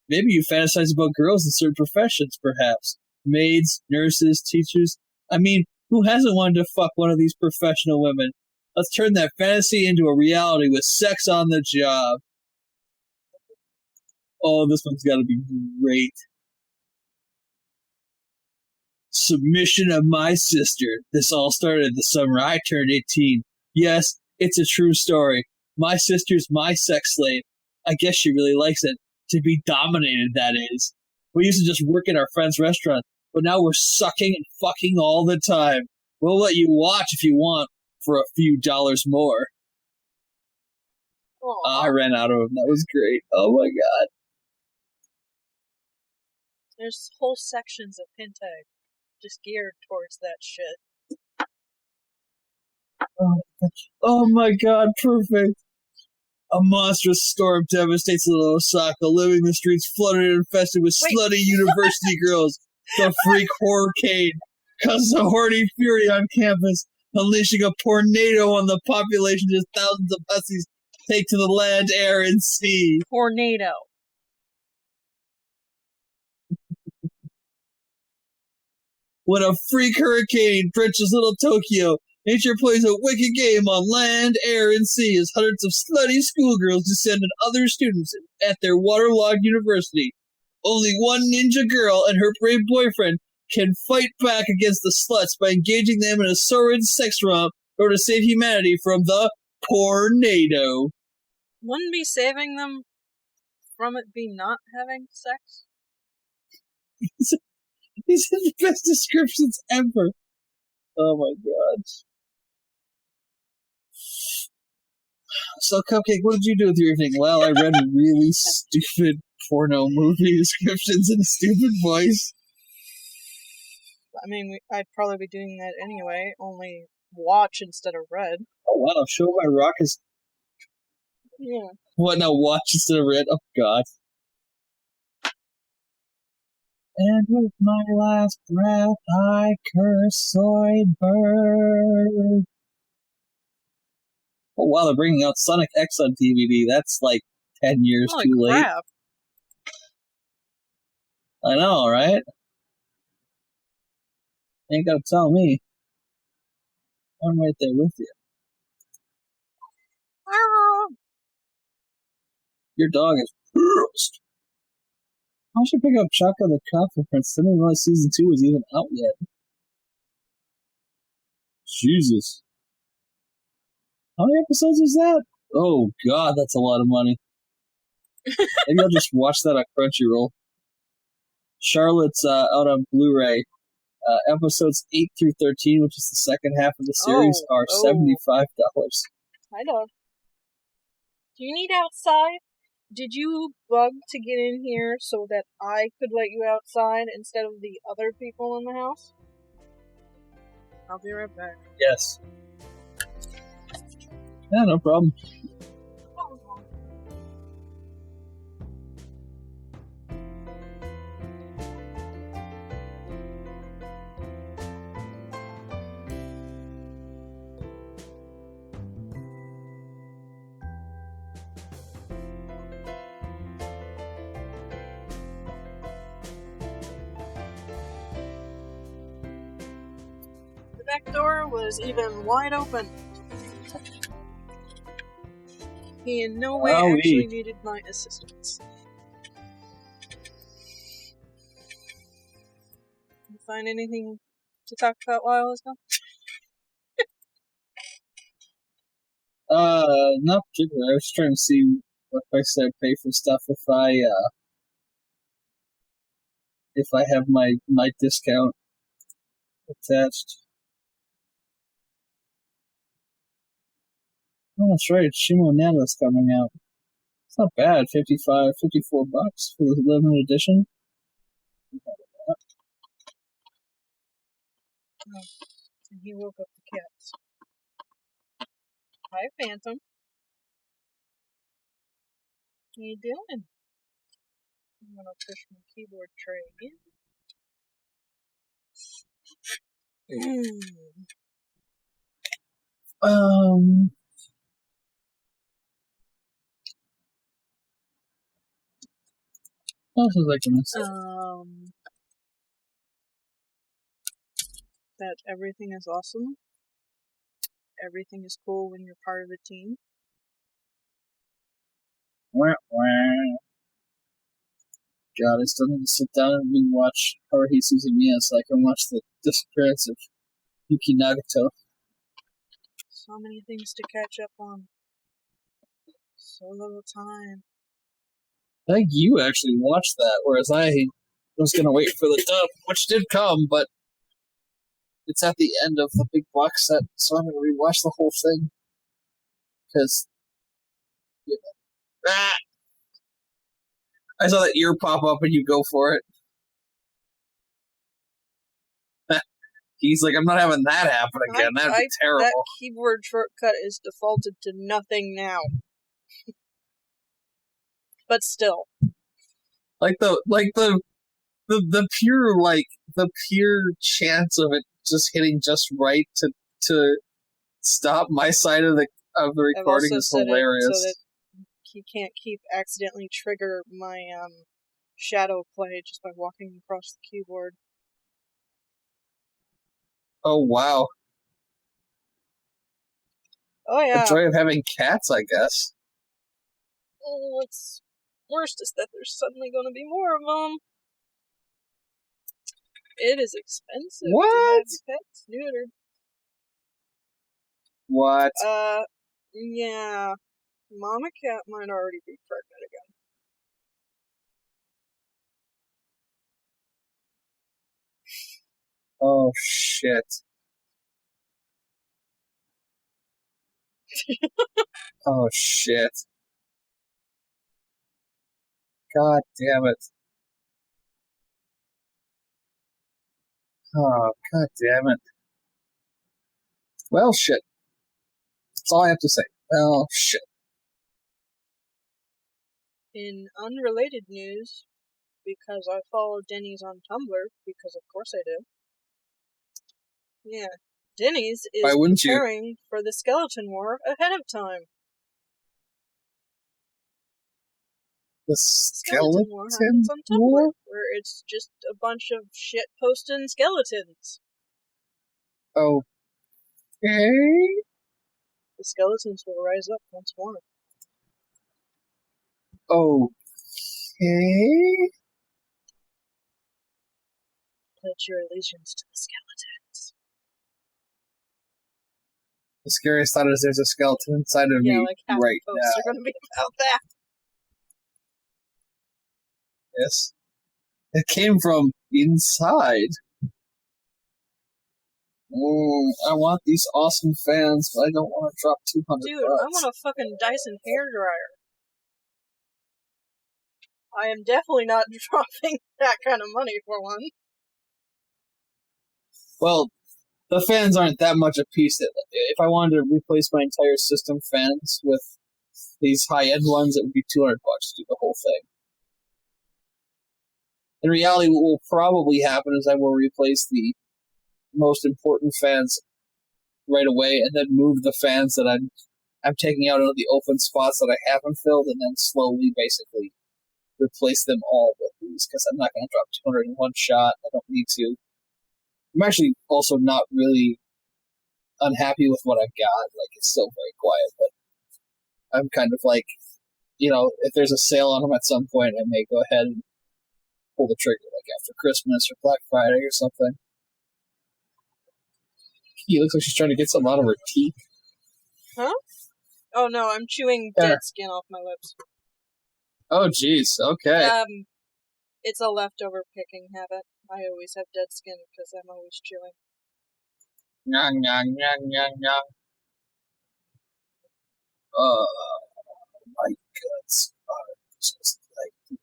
Maybe you fantasize about girls in certain professions, perhaps. Maids, nurses, teachers. I mean, who hasn't wanted to fuck one of these professional women? Let's turn that fantasy into a reality with sex on the job. Oh, this one's gotta be great. Submission of my sister. This all started the summer I turned 18. Yes, it's a true story. My sister's my sex slave. I guess she really likes it. To be dominated, that is. We used to just work in our friend's restaurant, but now we're sucking and fucking all the time. We'll let you watch if you want for a few dollars more. I ran out of them. That was great. Oh my God. There's whole sections of hentai just geared towards that shit. Oh my God, perfect. A monstrous storm devastates little Osaka, leaving the streets flooded and infested with slutty university girls. The freak horrorcade causes a horny fury on campus, unleashing a tornado on the population as thousands of pussies take to the land, air, and sea. Tornado. When a freak hurricane drenches little Tokyo, nature plays a wicked game on land, air, and sea as hundreds of slutty schoolgirls descend on other students at their waterlogged university. Only one ninja girl and her brave boyfriend can fight back against the sluts by engaging them in a sordid sex romp in order to save humanity from the tornado. Wouldn't be saving them from it be not having sex? These are the best descriptions ever. Oh my God. So, Cupcake, what did you do with your evening? Well, I read really stupid porno movie descriptions in a stupid voice. I mean, I'd probably be doing that anyway, only watch instead of read. Oh, wow. Show my rock is... Yeah. What, now watch instead of read? Oh, God. And with my last breath, I curse Zoidberg. Oh, wow, they're bringing out Sonic X on DVD. That's like 10 years Holy too late. crap. I know, right? Ain't gotta tell me. I'm right there with you. Your dog is pissed. I should pick up Chuck of the Cup for Prince. I didn't realize season 2 was even out yet. Jesus. How many episodes is that? Oh, God, that's a lot of money. Maybe I'll just watch that on Crunchyroll. Charlotte's out on Blu-ray. Episodes 8 through 13, which is the second half of the series, are $75. Hi, dog. Do you need outside? Did you bug to get in here so that I could let you outside instead of the other people in the house? I'll be right back. Yes. Yeah, no problem. back door was even wide open. He in no way actually needed my assistance. You find anything to talk about while I was gone? Not particularly. I was trying to see what price I pay for stuff if I have my discount attached. Oh, that's right. Shimo Nata's coming out. It's not bad. $54 for the limited edition. Oh, and he woke up the cats. Hi, Phantom. How you doing? I'm gonna push my keyboard tray again. What else was I gonna say? That everything is awesome. Everything is cool when you're part of a team. God, I still need to sit down and rewatch Haruhi Suzumiya so I can watch the disappearance of Yuki Nagato. So many things to catch up on. So little time. I think you actually watched that, whereas I was going to wait for the dub, which did come, but it's at the end of the big box set, so I'm going to rewatch the whole thing. Because, you know. I saw that ear pop up and you go for it. He's like, I'm not having that happen again. That'd be terrible. That keyboard shortcut is defaulted to nothing now. But still. Like the pure chance of it just hitting just right to stop my side of the recording is hilarious. So that he can't keep accidentally trigger my shadow play just by walking across the keyboard. Oh wow. Oh yeah. The joy of having cats, I guess. Oh, what's worst is that there's suddenly going to be more of them. It is expensive to have pets neutered. What? Yeah. Mama cat might already be pregnant again. Oh, shit. Oh, shit. God damn it. Oh, god damn it. Well, shit. That's all I have to say. Well, shit. In unrelated news, because I follow Denny's on Tumblr, because of course I do. Yeah. Denny's is preparing for the Skeleton War ahead of time. The Skeleton War happens on Tumblr, where it's just a bunch of shit posting skeletons. Okay. The skeletons will rise up once more. Okay. Pledge your allegiance to the skeletons. The scariest thought is there's a skeleton inside of me like half right the posts are going to be about that. Yes. It came from inside. I want these awesome fans, but I don't want to drop $200. Dude, I want a fucking Dyson hairdryer. I am definitely not dropping that kind of money for one. Well, the fans aren't that much a piece. If I wanted to replace my entire system fans with these high-end ones, it would be $200 to do the whole thing. In reality, what will probably happen is I will replace the most important fans right away, and then move the fans that I'm taking out into the open spots that I haven't filled, and then slowly, basically, replace them all with these, because I'm not going to drop 200 in one shot. I don't need to. I'm actually also not really unhappy with what I've got. Like, it's still very quiet, but I'm kind of like, if there's a sale on them at some point, I may go ahead and pull the trigger, like after Christmas or Black Friday or something. He looks like she's trying to get something out of her teeth. Huh? Oh no, I'm chewing dead skin off my lips. Oh jeez, okay. It's a leftover picking habit. I always have dead skin because I'm always chewing. Nyang, nyang, nyang, nyang, nyang. My guts are just like,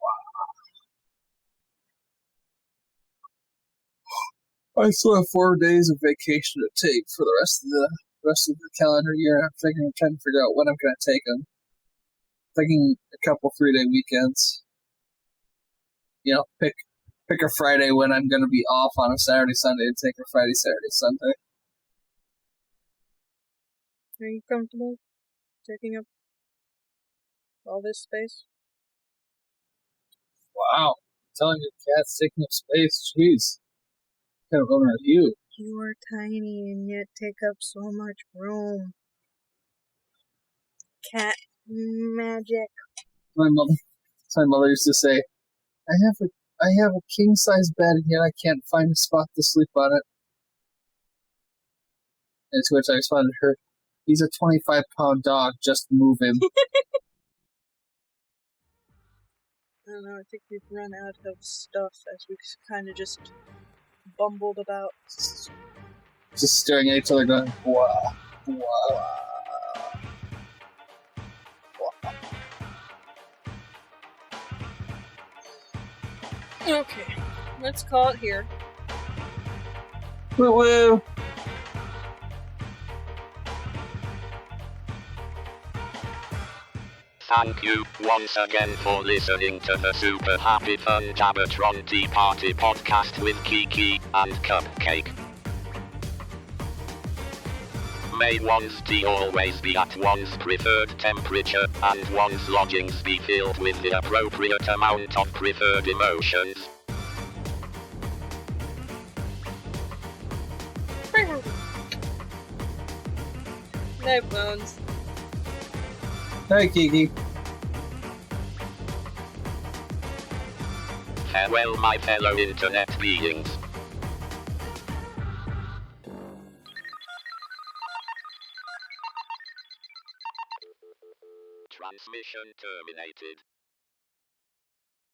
wow. I still have 4 days of vacation to take for the rest of the calendar year. I'm trying to figure out when I'm going to take them. Thinking a couple 3-day weekends. Pick a Friday when I'm going to be off on a Saturday, Sunday, and take a Friday, Saturday, Sunday. Are you comfortable taking up all this space? Wow. Telling your cat's taking up space. Jeez. What kind of owner are you? You are tiny and yet take up so much room. Cat magic. My mother used to say, I have a king-size bed and yet I can't find a spot to sleep on it. And to which I responded to her, he's a 25-pound dog, just move him. I don't know, I think we've run out of stuff as we've kind of just bumbled about. Just staring at each other going, wow, wow. Okay, let's call it here. Woo-woo. Thank you once again for listening to the Super Happy Fun Jabbertron Tea Party podcast with Kiki and Cupcake. May one's tea always be at one's preferred temperature, and one's lodgings be filled with the appropriate amount of preferred emotions. Night, Bones. Hi, Kiki. Farewell, my fellow internet beings. Transmission terminated.